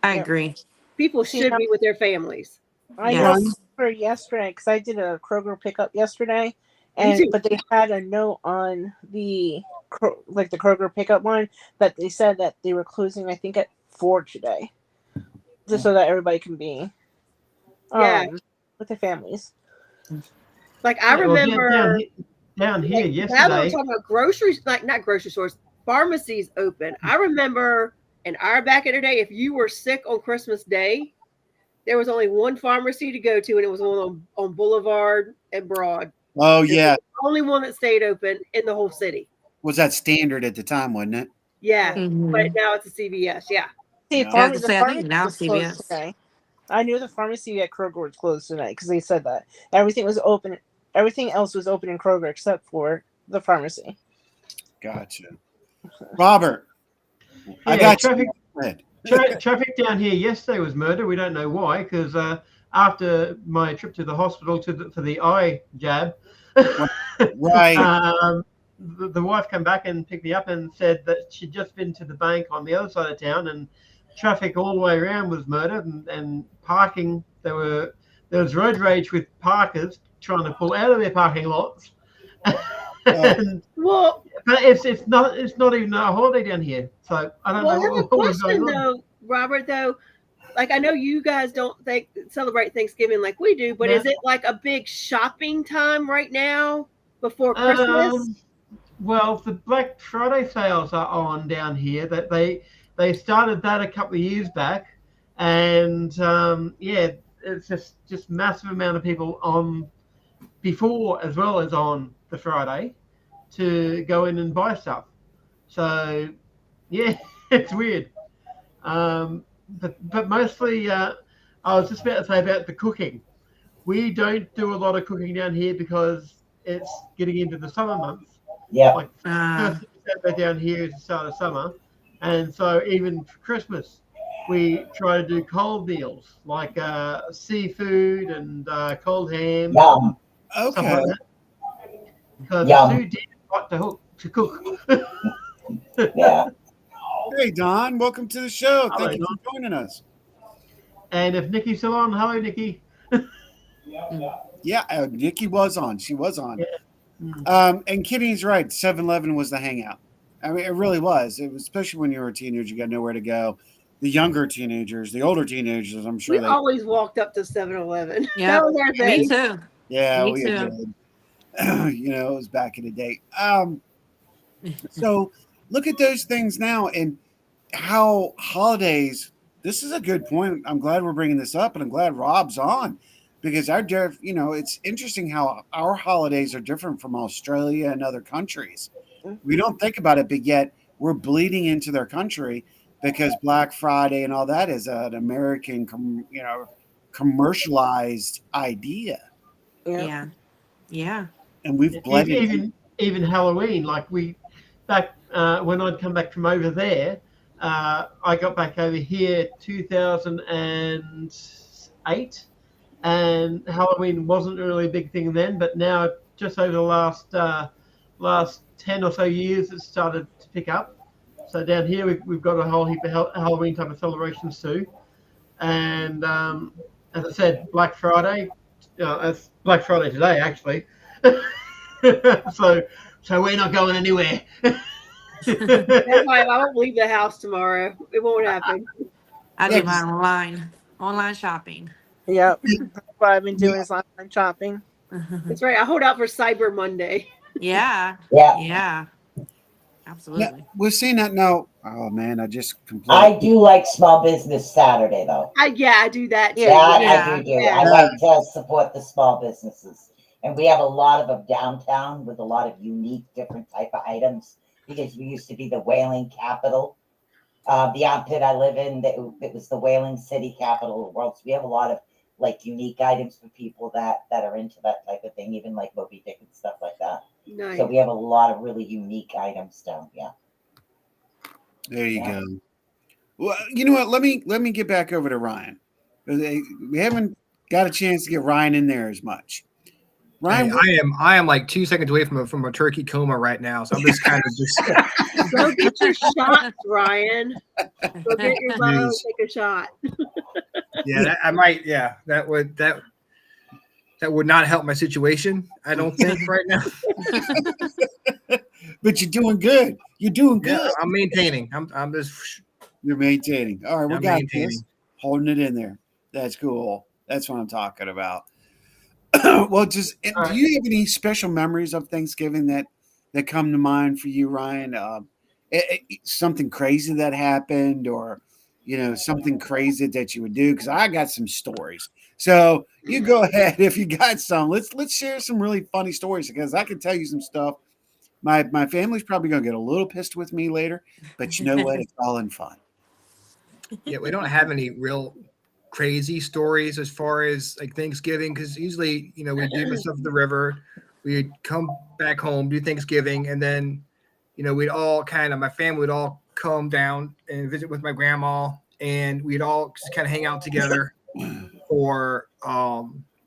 I Yep. agree. people See, should be with their families. I Yes. noticed for yesterday because I did a Kroger pickup yesterday, Me too. but they had a note on the the Kroger pickup one that they said that they were closing. I think at 4 today, just so that everybody can be Yeah. with their families. Like I Yeah, well, remember down here now that we're yesterday. talking about groceries, like not grocery stores, pharmacies open. I remember in our back in the day, if you were sick on Christmas Day, there was only one pharmacy to go to, and it was on Boulevard and Broad. Oh It was yeah, the only one that stayed open in the whole city. was that standard at the time, wasn't it? Yeah, but Mhm. now it's a CVS. Yeah. See, Yeah. Yeah, I was the gonna say, I think pharmacy now was closed CVS. today. I knew the pharmacy at Kroger was closed tonight because they said that everything was open. Everything else was open in Kroger except for the pharmacy. Gotcha. Robert, I Yeah, got traffic you. Go ahead. traffic down here yesterday was murder. We don't know why, because after my trip to the hospital for the eye jab, Right. the wife came back and picked me up and said that she'd just been to the bank on the other side of town, and traffic all the way around was murdered, and parking. There was road rage with parkers trying to pull out of their parking lots. And, Well, but it's not even a holiday down here, so I don't well, I know have a what was going question on. though, Robert. Though, like I know you guys don't celebrate Thanksgiving like we do, but Yeah. is it like a big shopping time right now before Christmas? Well, the Black Friday sales are on down here. That they started that a couple of years back, and yeah, it's just massive amount of people on before as well as on the Friday to go in and buy stuff. So yeah, it's weird. But mostly, I was just about to say about the cooking. We don't do a lot of cooking down here because it's getting into the summer months. Yeah. Like first Saturday down here is the start of summer, and so even for Christmas, we try to do cold meals like seafood and cold ham, Yum. stuff Okay. like that. Because Yum. it's too damn hot to cook. Yeah. Hey Don, welcome to the show. Hello, Thank you Don. for joining us. And if Nikki's still on, hello, Nikki. Yeah, Nikki was on. She was on. Yeah. And Kitty's right. 7-Eleven was the hangout. I mean, it really was. It was, especially when you were a teenager, you got nowhere to go. The younger teenagers, the older teenagers, I'm sure We always walked up to 7-Eleven. Yeah, That was our thing. me too. Yeah, Me we too. did. It was back in the day. So look at those things now and how holidays. This is a good point. I'm glad we're bringing this up, and I'm glad Rob's on because it's interesting how our holidays are different from Australia and other countries. We don't think about it, but yet we're bleeding into their country because Black Friday and all that is an American, commercialized idea, Yeah. Yeah. and we've bled it. Even Halloween, like back when I'd come back from over there, I got back over here 2008, and Halloween wasn't really a big thing then, but now just over the last 10 or so years, it's started to pick up. So down here we've got a whole heap of Halloween type of celebrations too, and as I said, Black Friday. It's Black Friday today, actually. so we're not going anywhere. That's why I won't leave the house tomorrow. It won't happen. I do mine online shopping. Yep. That's what I've been doing is online shopping. That's right. I hold out for Cyber Monday. Yeah. Yeah. Yeah. Absolutely. Yeah, we're seeing that now. Oh man, I just completely. I do like Small Business Saturday though. I do that too. That Yeah. I do. Yeah. I like to support the small businesses, and we have a lot of them downtown with a lot of unique, different type of items. Because we used to be the whaling capital. The outfit I live in, it was the whaling city capital of the world. So we have a lot of like unique items for people that are into that type of thing, even like Moby Dick and stuff like that. Nice. So we have a lot of really unique items down here. There you Yeah. go. Well, you know what? Let me get back over to Ryan. We haven't got a chance to get Ryan in there as much. Ryan, Hey, I am like 2 seconds away from a turkey coma right now, so I'm just kind of just. Go get your shots, Ryan. Go get your mom and Jeez. take a shot. Yeah, I might. Yeah, that would not help my situation. I don't think right now. but you're doing good. You're doing Yeah, good. I'm maintaining. I'm just. You're maintaining. All right, we I'm got maintaining. this. Holding it in there. That's cool. That's what I'm talking about. Well, do you have any special memories of Thanksgiving that come to mind for you, Ryan? Something crazy that happened, or something crazy that you would do? Because I got some stories. So you go ahead if you got some. Let's share some really funny stories, because I can tell you some stuff. My family's probably gonna get a little pissed with me later, but you know what? It's all in fun. Yeah, we don't have any real crazy stories as far as like Thanksgiving, because usually, we do stuff at the river, we'd come back home, do Thanksgiving, and then, we'd all my family would all come down and visit with my grandma, and we'd all just kind of hang out together for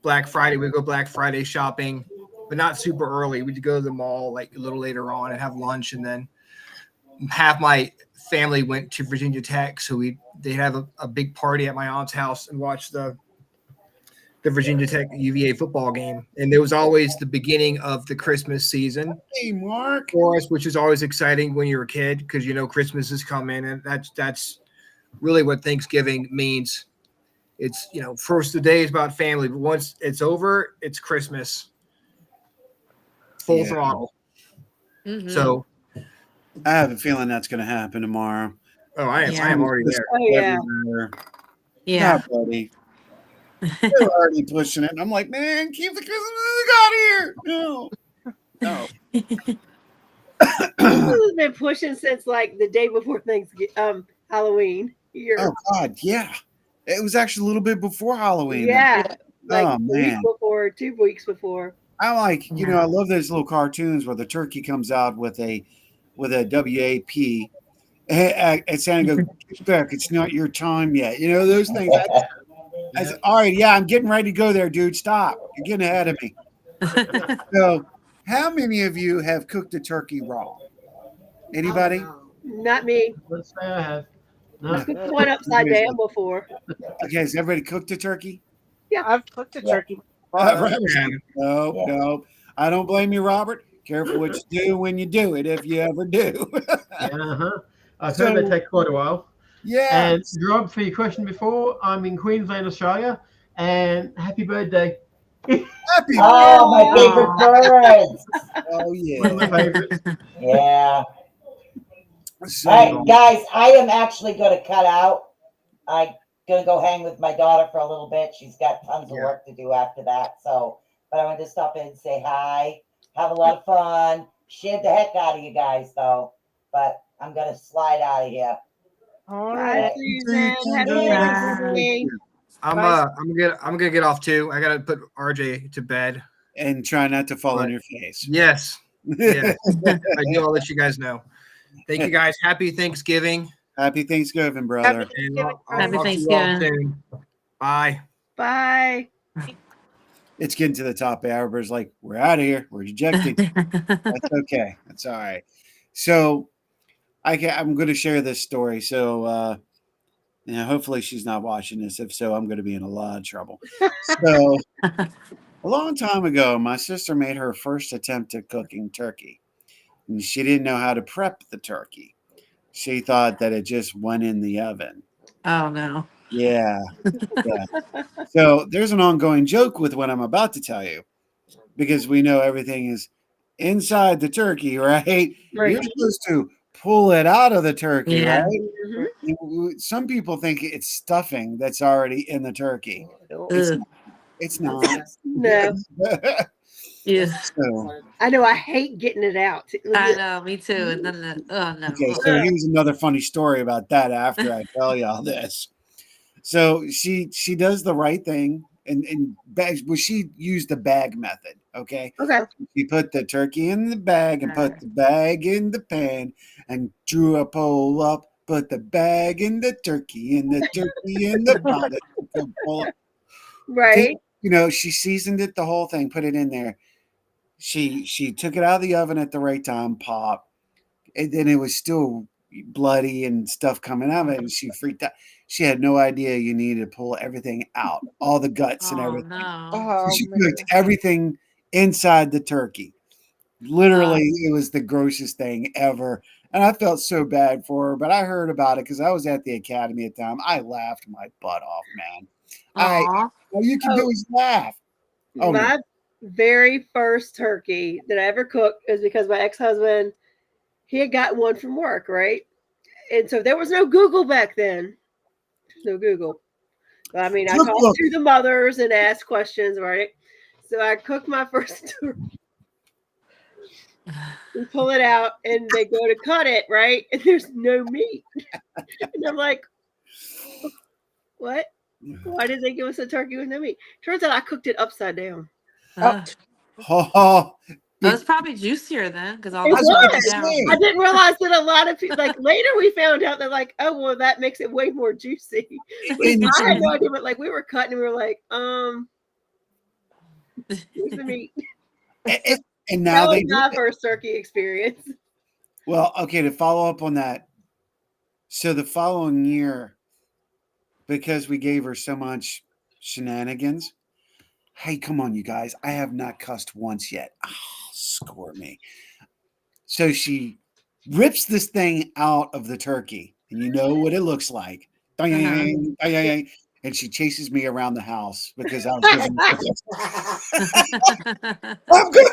Black Friday. We'd go Black Friday shopping, but not super early. We'd go to the mall like a little later on and have lunch, and then half my family went to Virginia Tech, so they'd have a big party at my aunt's house and watch the Virginia Tech UVA football game. And it was always the beginning of the Christmas season. Hey, Mark. For us, which is always exciting when you're a kid, because Christmas is coming, and that's really what Thanksgiving means. It's first the day is about family, but once it's over, it's Christmas. Full throttle. Mm-hmm. So I have a feeling that's going to happen tomorrow. Oh, I am already there. Oh yeah. Everywhere. Yeah. Not buddy. They're already pushing it. And I'm like, man, keep the Christmas music out here. No. This has been pushing since like the day before Halloween. Here. Oh God, yeah. It was actually a little bit before Halloween. Yeah. Like Oh, a man. week before, 2 weeks before. I like, I love those little cartoons where the turkey comes out with a WAP. And Santa goes, "Get back, it's not your time yet." Those things. I said, all right, yeah, I'm getting ready to go there, dude. Stop. You're getting ahead of me. So, how many of you have cooked a turkey raw? Anybody? Not me. Let's say I have. I cooked one upside down before. Okay, has everybody cooked a turkey? Yeah, I've cooked a turkey. No. I don't blame you, Robert. Careful what you do when you do it, if you ever do. I've heard they take quite a while. Yeah. And Rob, for your question before, I'm in Queensland, Australia, and happy birthday. Happy Oh, my favorite birds. Oh, yeah. One of my favorites. Yeah. So, All right, guys, I am actually going to cut out. I'm going to go hang with my daughter for a little bit. She's got tons of work to do after that. So, but I wanted to stop in and say hi. Have a lot of fun. Shared the heck out of you guys, though. But I'm going to slide out of here. All Bye, right. Susan. Happy Thanksgiving. I'm gonna get off too. I gotta put RJ to bed. And try not to fall on your face. Yes. Yes. I do. I'll let you guys know. Thank you guys. Happy Thanksgiving. Happy Thanksgiving, brother. Happy Thanksgiving. Bye. Bye. It's getting to the top hour, but it's like, we're out of here. We're ejecting. That's okay. That's all right. So I'm going to share this story. So hopefully she's not watching this. If so, I'm going to be in a lot of trouble. So a long time ago, my sister made her first attempt at cooking turkey. And she didn't know how to prep the turkey. She thought that it just went in the oven. Oh, no. Yeah. So there's an ongoing joke with what I'm about to tell you, because we know everything is inside the turkey, right? You're supposed to pull it out of the turkey, right? Mm-hmm. Some people think it's stuffing that's already in the turkey. It's not. No. Yeah. So, I know. I hate getting it out. I know. Me too. And then oh no. Okay, so here's another funny story about that after I tell you all this. So she does the right thing in bags. Well, she used the bag method. Okay. Okay. She put the turkey in the bag and put the bag in the pan and drew a pole up. Put the bag in the turkey and the turkey in the pot. Right. You know, she seasoned it, the whole thing, put it in there. She took it out of the oven at the right time, pop, and then it was still bloody and stuff coming out of it, and she freaked out. She had no idea you needed to pull everything out, all the guts and Oh everything. no. So Oh, she man. cooked everything inside the turkey. Literally, it was the grossest thing ever. And I felt so bad for her, but I heard about it because I was at the academy at the time. I laughed my butt off, man. Aw. All you can do is laugh. Oh, no. My very first turkey that I ever cooked is because my ex-husband, he had gotten one from work, right? And so there was no Google back then. No Google. I mean, I Look, talked look. to the mothers and asked questions, right? So I cooked my first turkey. We pull it out and they go to cut it, right? And there's no meat. And I'm like, what? Why did they give us a turkey with no meat? Turns out I cooked it upside down. Oh, That was probably juicier then, because all It that's what broken I'm down. saying. I didn't realize that a lot of people, like later we found out that like, oh, well, that makes it way more juicy. I had no idea, but like we were cutting and we were like, where's the meat? and now That they was do my it. first turkey experience. Well, okay, to follow up on that. So the following year, because we gave her so much shenanigans, hey, come on, you guys. I have not cussed once yet. Oh, score me. So she rips this thing out of the turkey, and you know what it looks like. And she chases me around the house because I was giving I'm good.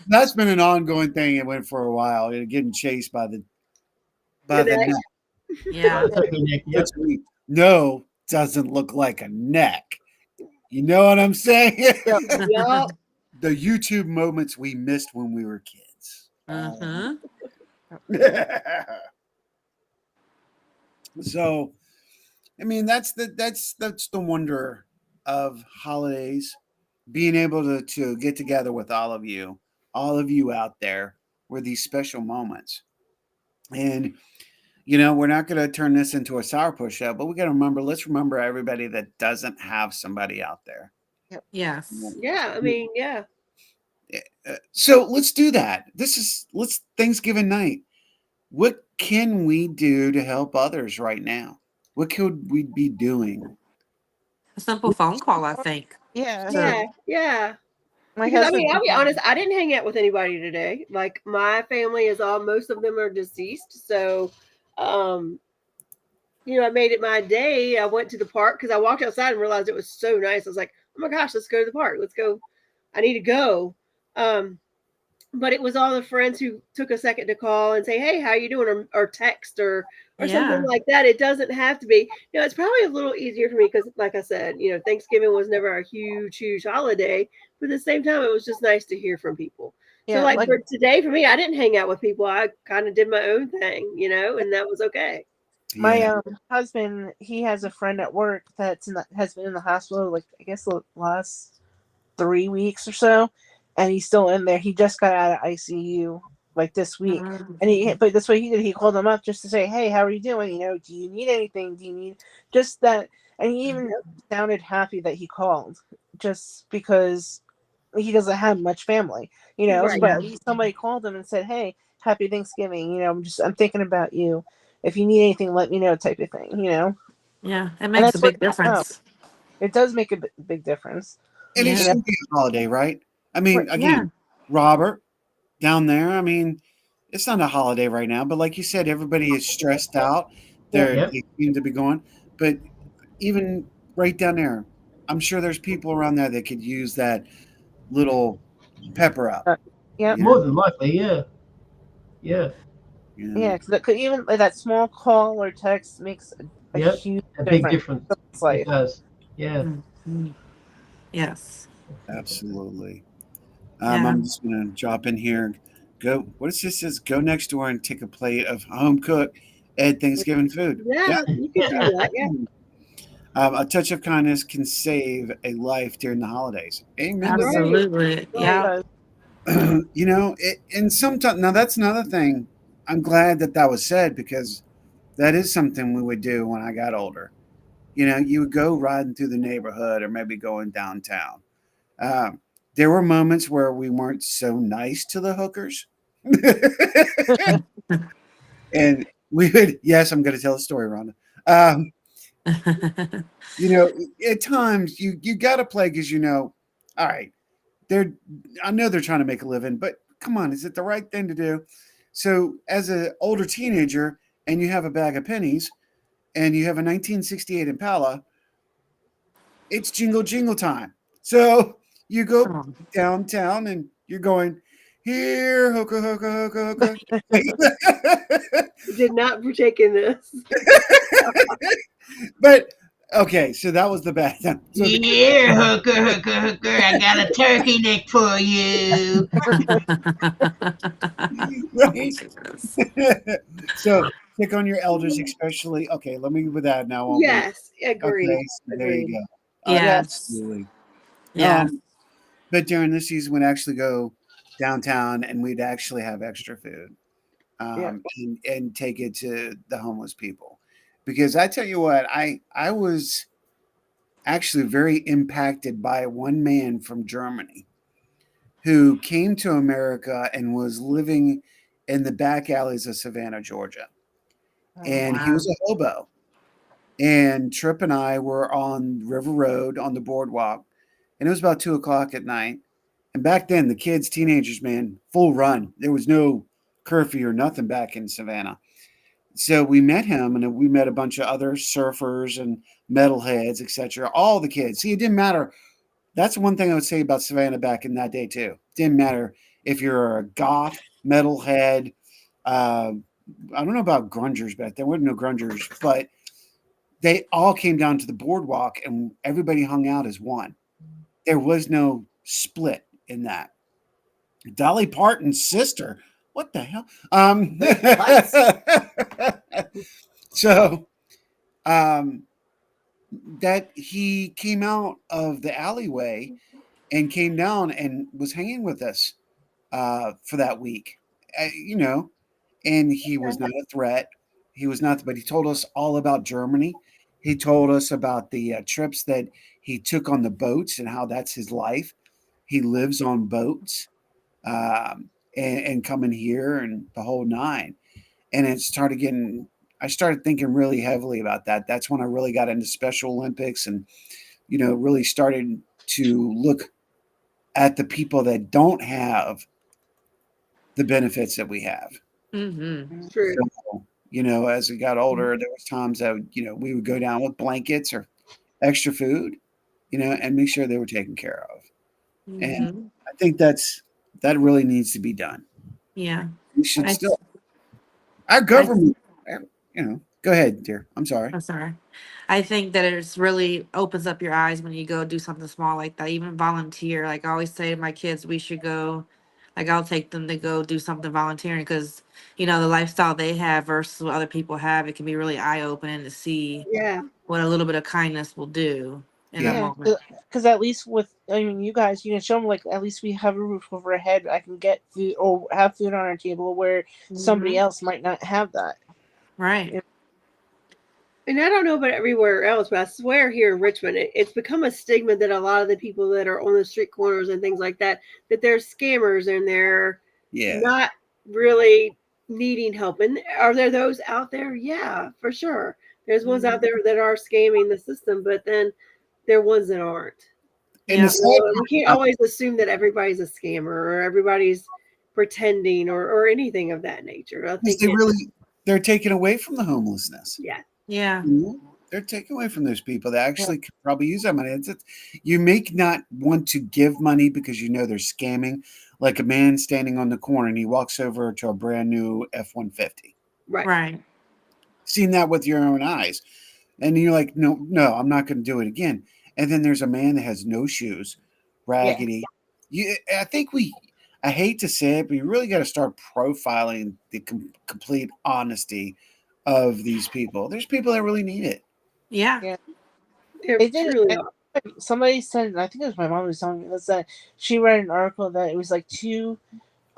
That's been an ongoing thing. It went for a while. Getting chased by the neck. Yeah. That's me. No, doesn't look like a neck. You know what I'm saying? Yup. The YouTube moments we missed when we were kids. So, I mean, that's the wonder of holidays, being able to get together with all of you out there, were these special moments. And you know, we're not going to turn this into a sourpuss show, but we got to remember. Let's remember everybody that doesn't have somebody out there. Yes. Yeah, I mean, yeah. So let's do that. Let's Thanksgiving night. What can we do to help others right now? What could we be doing? A simple phone call, I think. Yeah. My Because I husband. mean, I'll be honest, I didn't hang out with anybody today. Like my family is all, most of them are deceased. So, you know, I made it my day. I went to the park because I walked outside and realized it was so nice. I was like, oh my gosh, let's go to the park. Let's go. I need to go. But it was all the friends who took a second to call and say, hey, how you doing? Or text or something like that. It doesn't have to be, you know, it's probably a little easier for me because like I said, you know, Thanksgiving was never a huge holiday, but at the same time, it was just nice to hear from people. So like for today, for me, I didn't hang out with people. I kind of did my own thing, you know, and that was okay. My husband, he has a friend at work that's has been in the hospital like I guess the last 3 weeks or so, and he's still in there. He just got out of ICU like this week, and but that's what he did. He called them up just to say, "Hey, how are you doing? You know, do you need anything? Do you need just that?" And he even sounded happy that he called, just because he doesn't have much family, you know. Right. But at least somebody called him and said, "Hey, happy Thanksgiving. You know, I'm thinking about you. If you need anything, let me know," type of thing, you know. Yeah, it makes a big difference. It does make a big difference. And it should be a holiday, right? I mean, again, Robert down there, I mean, it's not a holiday right now, but like you said, everybody is stressed out. They seem to be going. But even right down there, I'm sure there's people around there that could use that little pepper up. More than likely, yeah. That could even like that small call or text makes a huge big difference. It does. Yeah. Yes. Absolutely. Yeah. I'm just gonna drop in here. Go. What is this? Says go next door and take a plate of home cooked Ed Thanksgiving food. Yeah, you can do that. Yeah. A touch of kindness can save a life during the holidays. Amen to that. Absolutely. Yeah. You know, and sometimes now that's another thing. I'm glad that that was said because that is something we would do when I got older. You know, you would go riding through the neighborhood or maybe going downtown. Um, there were moments where we weren't so nice to the hookers. And we would, yes, I'm going to tell a story, Rhonda. Um, you know, at times you got to play because you know, all right, they're, I know they're trying to make a living, but come on, is it the right thing to do? So, as an older teenager, and you have a bag of pennies, and you have a 1968 Impala, it's jingle jingle time. So you go Oh, downtown and you're going, here, hooka, hooka, hooka, hooka. Did not partake in this. But okay, so that was the bad time. So the Yeah, hooker, hooker, hooker. I got a turkey neck for you. right? So pick on your elders, especially. Okay, let me go with that now, won't we? Yes, agreed. Okay, so there you Agreed. go. yes. Absolutely. Yes. But during this season, we'd actually go downtown and we'd actually have extra food and take it to the homeless people. Because I tell you what, I was actually very impacted by one man from Germany who came to America and was living in the back alleys of Savannah, Georgia. And he Wow. was a hobo. And Trip and I were on River Road on the boardwalk, and it was about 2 o'clock at night. And back then, the kids, teenagers, man, full run. There was no curfew or nothing back in Savannah. So we met him, and we met a bunch of other surfers and metalheads, etc. All the kids. See, it didn't matter. That's one thing I would say about Savannah back in that day too. Didn't matter if you're a goth, metalhead. Uh, I don't know about grungers back then. There weren't no grungers, but they all came down to the boardwalk, and everybody hung out as one. There was no split in that. Dolly Parton's sister. What the hell? So um, that he came out of the alleyway and came down and was hanging with us for that week. You know, and he was not a threat. He was not, but he told us all about Germany. He told us about the trips that he took on the boats and how that's his life. He lives on boats and coming here and the whole nine. And it started getting, I started thinking really heavily about that. That's when I really got into Special Olympics and, you know, really started to look at the people that don't have the benefits that we have. Mm-hmm. True. So, you know, as we got older, there was times that, you know, we would go down with blankets or extra food, you know, and make sure they were taken care of. And Mm-hmm. I think that really needs to be done. Yeah. We should I, still, our I, government, you know, go ahead, dear. I'm sorry. I'm sorry. I think that it's really opens up your eyes when you go do something small like that, even volunteer. Like I always say to my kids, we should go, like I'll take them to go do something volunteering because, you know, the lifestyle they have versus what other people have, it can be really eye opening to see Yeah. what a little bit of kindness will do in a Yeah. Yeah, moment. because at least with, I mean, you guys, you can show them like at least we have a roof over our head. I can get food or have food on our table where somebody Mm-hmm. else might not have that. Right. And I don't know about everywhere else, but I swear here in Richmond, it's become a stigma that a lot of the people that are on the street corners and things like that, that they're scammers and they're Yeah. not really needing help. And are there those out there? Yeah, for sure. There's ones out there that are scamming the system, but then there are ones that aren't. And the Yeah. sad We can't part, always assume that everybody's a scammer or everybody's pretending or anything of that nature. I is think they really, they're taken away from the homelessness. yeah. Yeah. You know, they're taken away from those people that Yeah. actually could probably use that money. You may not want to give money because you know they're scamming, like a man standing on the corner and he walks over to a brand new F-150. Right. Right. Seen that with your own eyes. And you're like, no, I'm not going to do it again. And then there's a man that has no shoes, raggedy. I think I hate to say it, but you really got to start profiling the complete honesty of these people. There's people that really need it. Yeah. Yeah. They They did. truly are. Somebody said, I think it was my mom who was telling me this, that she read an article that it was like two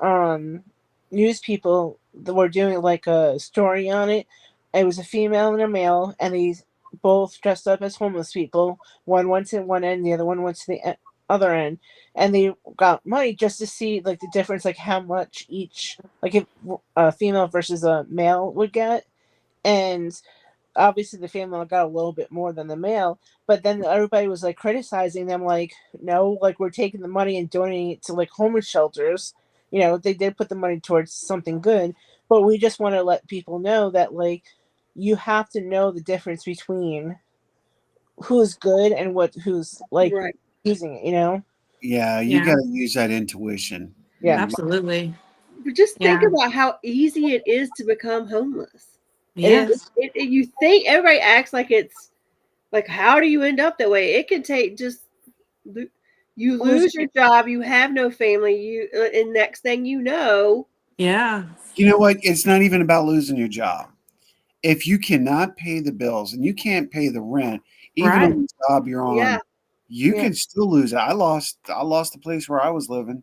um news people that were doing like a story on it. It was a female and a male, and they both dressed up as homeless people. One went to one end, the other one went to the other end, and they got money just to see like the difference, like how much each, like if a female versus a male would get, and obviously the female got a little bit more than the male, but then everybody was like criticizing them, like, no, like we're taking the money and donating it to like homeless shelters. They did put the money towards something good, but we just want to let people know that like you have to know the difference between who's good and who's like Right. using it. Yeah, you Yeah. got to use that intuition. Yeah. Absolutely. But just think Yeah. about how easy it is to become homeless. It Yeah. is. You think everybody acts like it's like, how do you end up that way? It can take just you lose your job, you have no family, and next thing you know, Yeah. You know what? It's not even about losing your job. If you cannot pay the bills and you can't pay the rent, even Right. on the job you're on, yeah, you Yeah. can still lose it. I lost the place where I was living,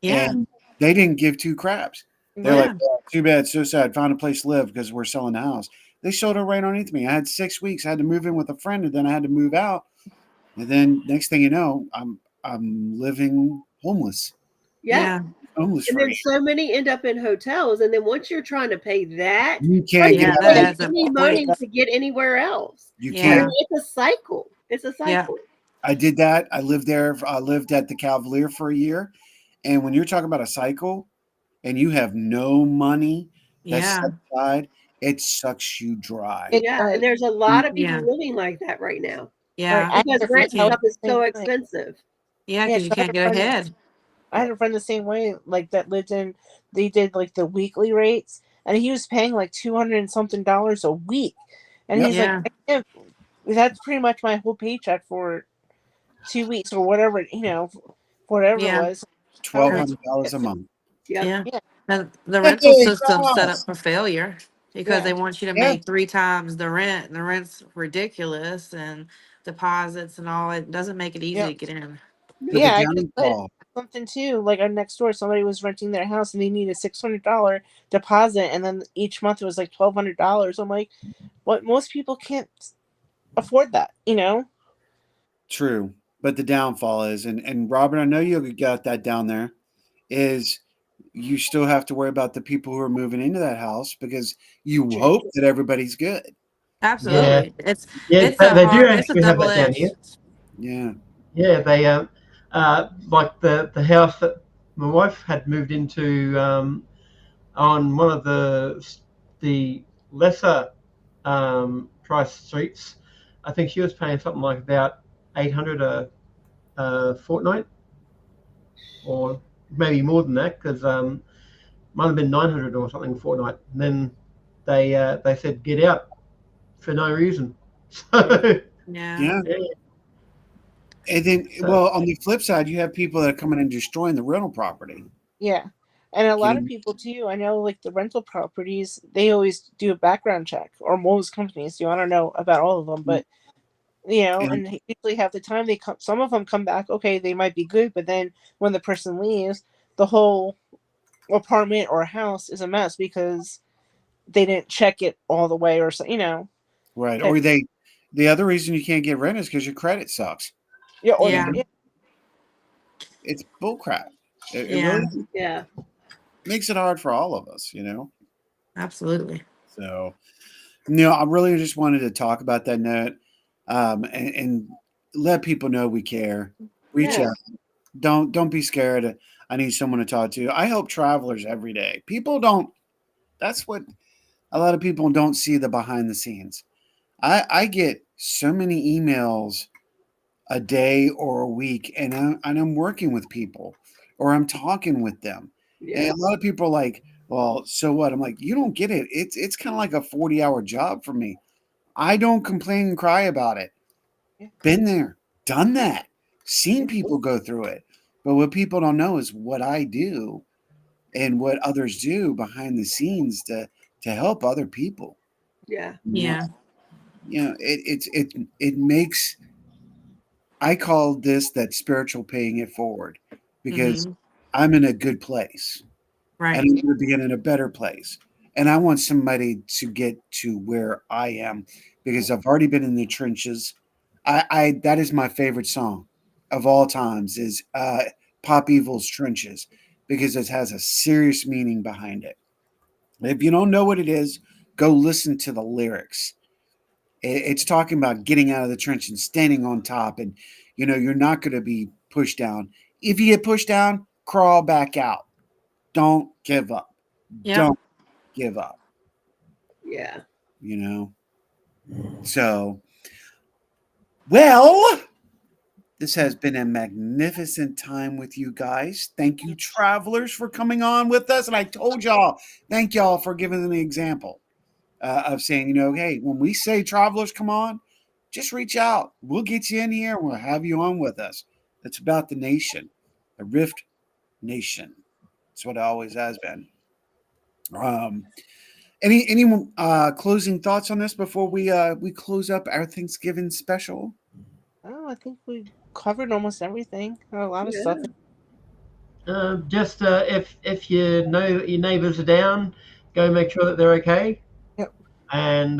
Yeah. and they didn't give two craps. They're like, Yeah. "Oh, too bad, so sad. Found a place to live because we're selling the house." They showed it right underneath me. I had 6 weeks. I had to move in with a friend, and then I had to move out. And then next thing you know, I'm living homeless. yeah. Yeah. Homeless And for a then year. so many end up in hotels, and then once you're trying to pay that, You it's can't like get you Yeah, out that of spend it. adds up any money quick. to get anywhere else. You I mean, Yeah. can't. it's a cycle. It's a Yeah. cycle. I did that. I lived there. I lived at the Cavalier for a year. And when you're talking about a cycle and you have no money that's Yeah. set aside, it sucks you dry. It Yeah, does. and there's a lot of people Yeah. living like that right now Right. Yeah. I had because a You friend rent and tell me can't. stuff is the so same thing. expensive. Yeah, Yeah, because you 'cause I had can't a get friend. ahead. I had a friend the same way, like that lived in. They did like the weekly rates, and he was paying like $200 and something a week, and Yep. he's like, Yeah. I can't. That's pretty much my whole paycheck for 2 weeks or whatever, whatever it Yeah. was. How Twelve am I And, hundred supposed to dollars get a through? month. Yep. yeah. Yeah, And the rental Hey, system's set up Charles. for failure because yeah, they want you to Yeah. make 3 times the rent, and the rent's ridiculous, and deposits and all. It doesn't make it easy yeah, to get in. But the yeah. I just put downfall, something too. Like next door, somebody was renting their house and they needed a $600 deposit, and then each month it was like $1,200. I'm like, what? Most people can't afford that. true. But the downfall is, and Robert, I know you got that down there, is you still have to worry about the people who are moving into that house because you True. hope that everybody's good. Yeah, Absolutely. It's yeah, it's a they do hard. It's a actually have double that down here. edged. Yeah. Yeah, they like the house that my wife had moved into on one of the lesser price streets. I think she was paying something like about 800 a fortnight, or maybe more than that, because might have been 900 or something a fortnight. And then they said get out for no reason. So Yeah. Yeah. yeah, And then, so well, on the flip side, you have people that are coming and destroying the rental property. Yeah. And a lot of Getting, people too, I know like the rental properties, they always do a background check, or most companies do. I don't know about all of them, but and and usually half the time they come, some of them come back, okay, they might be good, but then when the person leaves, the whole apartment or house is a mess because they didn't check it all the way, or so. right, And- or the other reason you can't get rent is because your credit sucks. yeah, or You Yeah. know, yeah, it's bullcrap. It Yeah. really Yeah. makes it hard for all of us. Absolutely. So, I really just wanted to talk about that note, and let people know we care. Reach Yeah. out. Don't be scared. I need someone to talk to. I help travelers every day. People don't. That's what a lot of people don't see, the behind the scenes. I get so many emails a day or a week, and I'm working with people, or I'm talking with them, and Yeah. a lot of people are like, "Well, so what?" I'm like, "You don't get it. It's kind of like a 40-hour job for me. I don't complain and cry about it. yeah, Been there, done that, seen people go through it. But what people don't know is what I do and what others do behind the scenes to help other people. Yeah. You know, Yeah. it makes I call this that spiritual paying it forward because Mhm. I'm in a good place and Right. I'm going to be in a better place. And I want somebody to get to where I am because I've already been in the trenches. I that is my favorite song of all times is Pop Evil's Trenches because it has a serious meaning behind it. If you don't know what it is, go listen to the lyrics. It's talking about getting out of the trench and standing on top, and you're not going to be pushed down. If you get pushed down, crawl back out. Don't give up. Yep. Don't give up. Yeah. You know. So, well, this has been a magnificent time with you guys. Thank you, travelers, for coming on with us. And I told y'all, thank y'all for giving the example of saying, hey, when we say travelers come on, just reach out. We'll get you in here and we'll have you on with us. It's about the nation, the Rift Nation. That's what it always has been. Um, any closing thoughts on this before we close up our Thanksgiving special? Oh, I think we covered almost everything. A lot of stuff. Just if you know that your neighbours are down, go make sure that they're okay. Yep. And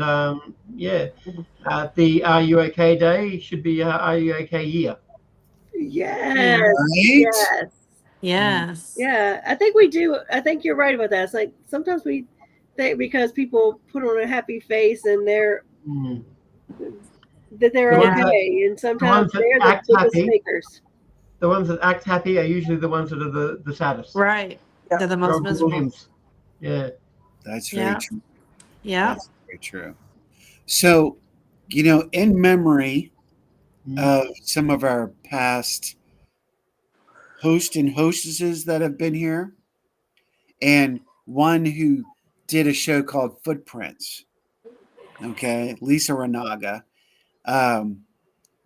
yeah, the Are You Okay Day should be Are You Okay Year. Yes. Right? Yes. Yes. Yeah. I think we do. I think you're right about that. It's like sometimes we think because people put on a happy face and Mm. that they're The ones Yeah. that okay, and the sometimes ones that they're the act biggest happy, makers. the ones that act happy are usually the ones that are the saddest. Right. Yeah. They're the most Robin miserable. Williams. Yeah. That's very Yeah. true. Yeah. That's very true. So, in memory Mm. of some of our past hosts and hostesses that have been here, and one who did a show called Footprints, okay, Lisa Renaga, um,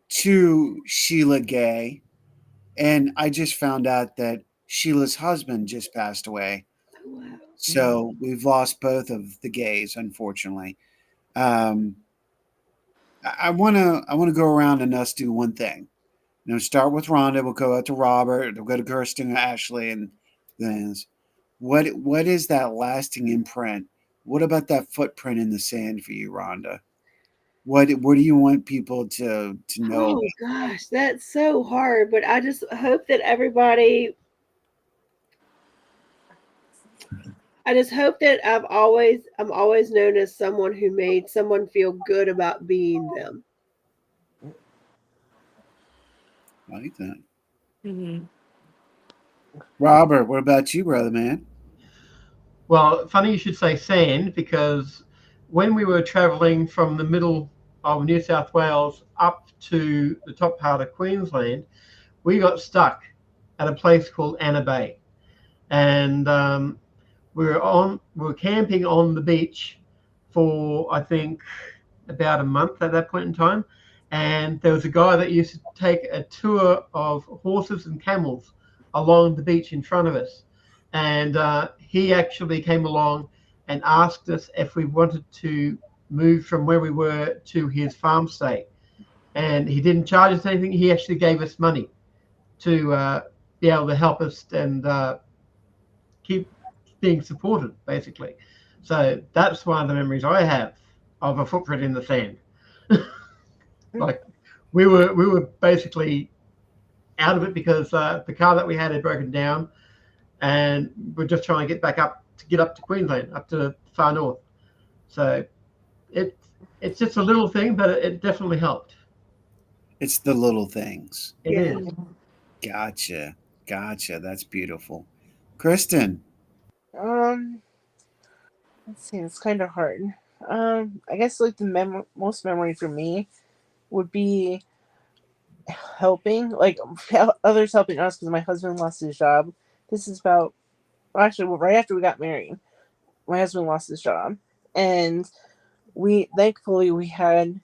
to Sheila Gay, and I just found out that Sheila's husband just passed away. Oh, wow. So we've lost both of the gays, unfortunately. Um, I wanna go around and us do one thing. Start with Rhonda. We'll go out to Robert. We'll go to Kirsten, Ashley, and then what is that lasting imprint? What about that footprint in the sand for you, Rhonda? What do you want people to know? Oh gosh, that's so hard. But I just hope that everybody. I just hope that I'm always known as someone who made someone feel good about being them. I like that. Mm-hmm. Robert, what about you, brother man? Well, funny you should say sand because when we were travelling from the middle of New South Wales up to the top part of Queensland, we got stuck at a place called Anna Bay, and we were camping on the beach for I think about a month at that point in time, and there was a guy that used to take a tour of horses and camels along the beach in front of us, and he actually came along and asked us if we wanted to move from where we were to his farm stay, and he didn't charge us anything. He actually gave us money to be able to help us and keep being supported, basically. So that's one of the memories I have of a footprint in the sand. Like we were basically out of it because the car that we had broken down, and we're just trying to get up to Queensland, up to far north. So it's just a little thing, but it definitely helped. It's the little things. It Yeah. is. Gotcha. That's beautiful. Kristen, Um, let's see. It's kind of hard. I guess like the most memory for me would be helping, like others helping us because my husband lost his job. This is about actually right after we got married. My husband lost his job, and we thankfully we had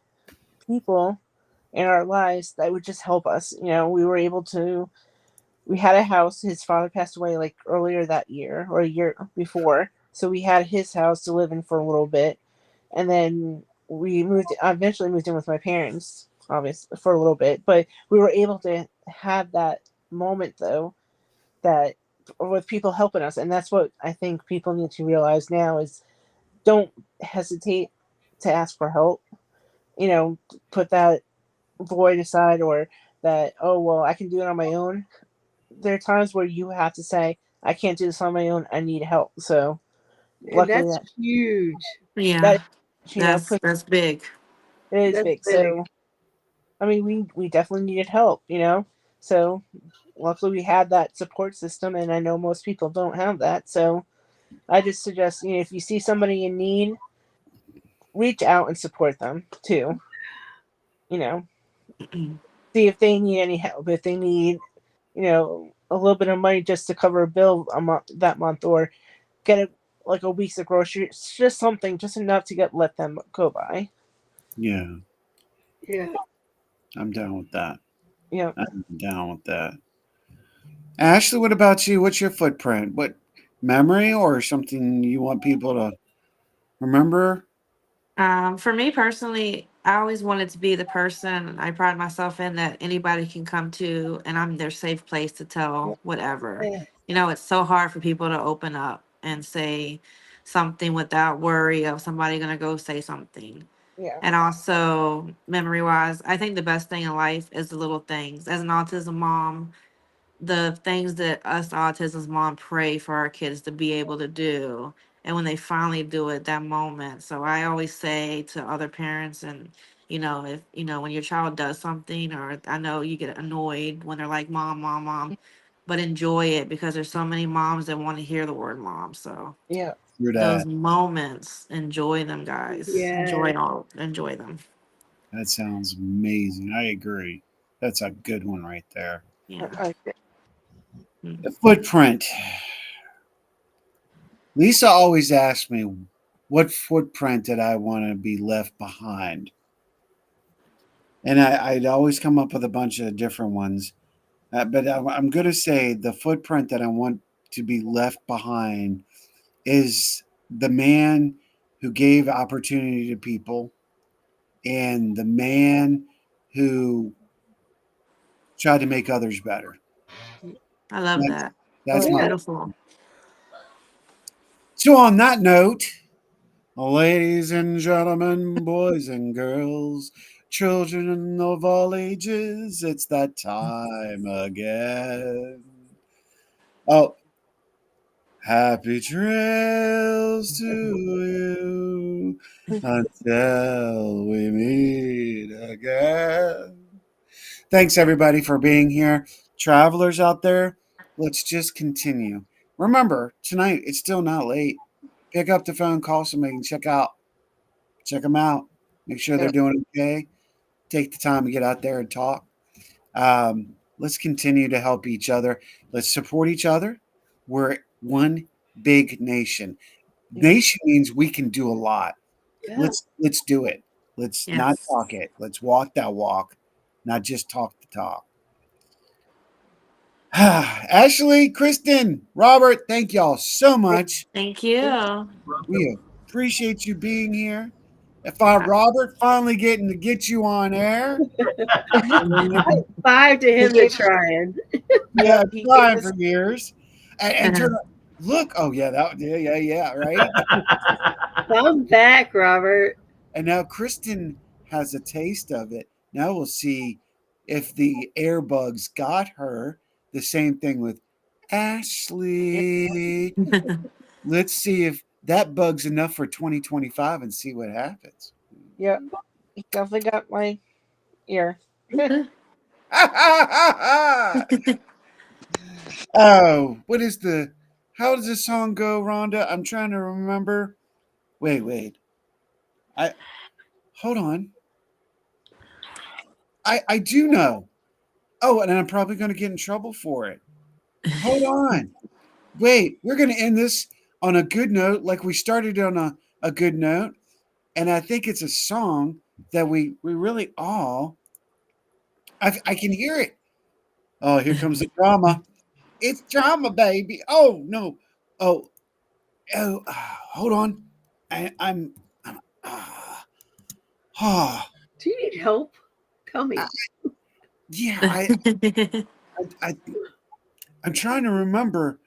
people in our lives that would just help us. We were able to. We had a house. His father passed away like earlier that year or a year before, so we had his house to live in for a little bit, and then we eventually moved in with my parents obviously for a little bit, but we were able to have that moment though, that with people helping us, and that's what I think people need to realize now is don't hesitate to ask for help. You know, put that void aside, or that, oh well, I can do it on my own. There are times where you have to say, I can't do this on my own, I need help. So And luckily that's that huge. Yeah, that put that's big. it is That's big. big. So I mean, we definitely needed help, so luckily we had that support system, and I know most people don't have that. So I just suggest, if you see somebody in need, reach out and support them too. You know, see if they need any help, if they need, a little bit of money just to cover a bill that month, or get like a week's of groceries, just something, just enough to let them go by. Yeah, Yeah. I'm down with that. You know, I'm down with that. Ashley, what about you? What's your footprint? What memory or something you want people to remember? For me personally, I always wanted to be the person I pride myself in that anybody can come to, and I'm their safe place to yeah, tell whatever. Yeah. It's so hard for people to open up and say something without worry of somebody gonna go say something. yeah, And also, memory wise, I think the best thing in life is the little things. As an autism mom, the things that us autism's mom pray for our kids to be able to do, and when they finally do it, that moment. So I always say to other parents, and if when your child does something, or I know you get annoyed when they're like mom, mom, mom, but enjoy it, because there's so many moms that want to hear the word mom. So yeah, Through those that. moments, enjoy them, guys. Yeah. Enjoy them. That sounds amazing. I agree. That's a good one right there. Yeah. The Mm. footprint. Lisa always asks me, what footprint did I want to be left behind? And I'd always come up with a bunch of different ones. But I'm going to say the footprint that I want to be left behind is the man who gave opportunity to people and the man who tried to make others better. I love That's, that. that's It's my. Yeah. beautiful. So, on that note, ladies and gentlemen, boys and girls, children of all ages, it's that time again. Oh, happy trails to you until we meet again. Thanks, everybody, for being here. Travelers out there, let's just continue. Remember, tonight, it's still not late. Pick up the phone, call somebody, and check them out. Make sure they're yeah, doing okay. Take the time to get out there and talk. Let's continue to help each other. Let's support each other. We're one big nation. yeah, Nation means we can do a lot. Yeah. Let's do it. Let's not Yes. talk it. Let's walk that walk, not just talk the talk. Ashley, Kristen, Robert, thank y'all so much. Thank you. We appreciate you being here. If I, Uh, Robert, finally getting to get you on air, Five to he him to gave, trying. yeah, he gave trying us, for years, and turn. Look, oh yeah, right. Come back, Robert. And now Kristen has a taste of it. Now we'll see if the airbugs got her. The same thing with yeah, Ashley. Let's see if that bug's enough for 2025 and see what happens. yeah, he definitely got my ear. Oh, what is the? How does the song go, Rhonda? I'm trying to remember. Wait. I hold on. I do know. Oh, and I'm probably going to get in trouble for it. Hold on. Wait, we're going to end this on a good note, like we started on a good note. And I think it's a song that we really all. I can hear it. Oh, here comes the drama. It's drama, baby. Oh no. Oh, hold on. I'm ah, ah. Do you need help? Tell me. Yeah, I I'm trying to remember.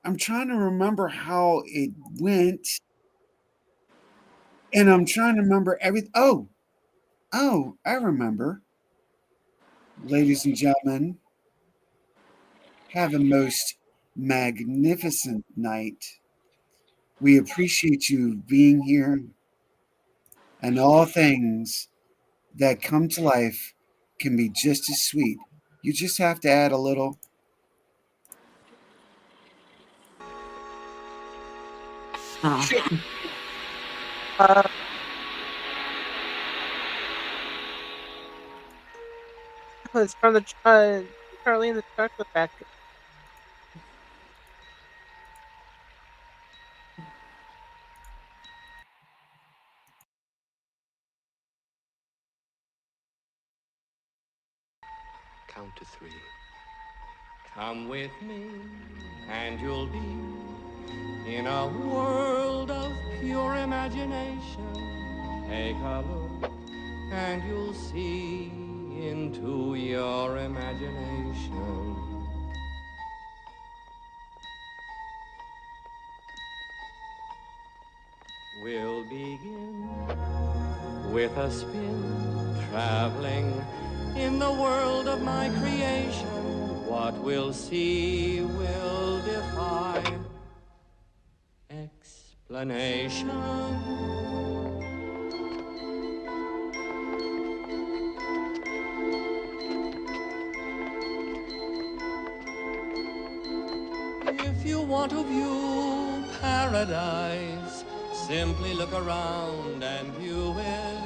I'm trying to remember how it went, and I'm trying to remember everything. Oh, I remember. Ladies and gentlemen, have a most magnificent night. We appreciate you being here, and all things that come to life can be just as sweet. You just have to add a little. Oh. It's from the Charlie and the Chocolate Factory. Count to 3. Come with me, and you'll be in a world of pure imagination. Take a look, and you'll see into your imagination. We'll begin with a spin, traveling in the world of my creation. What we'll see will defy explanation. If you want to view paradise, simply look around and view it.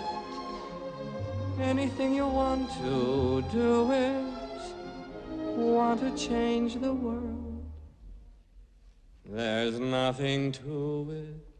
Anything you want to do it. Want to change the world? There's nothing to it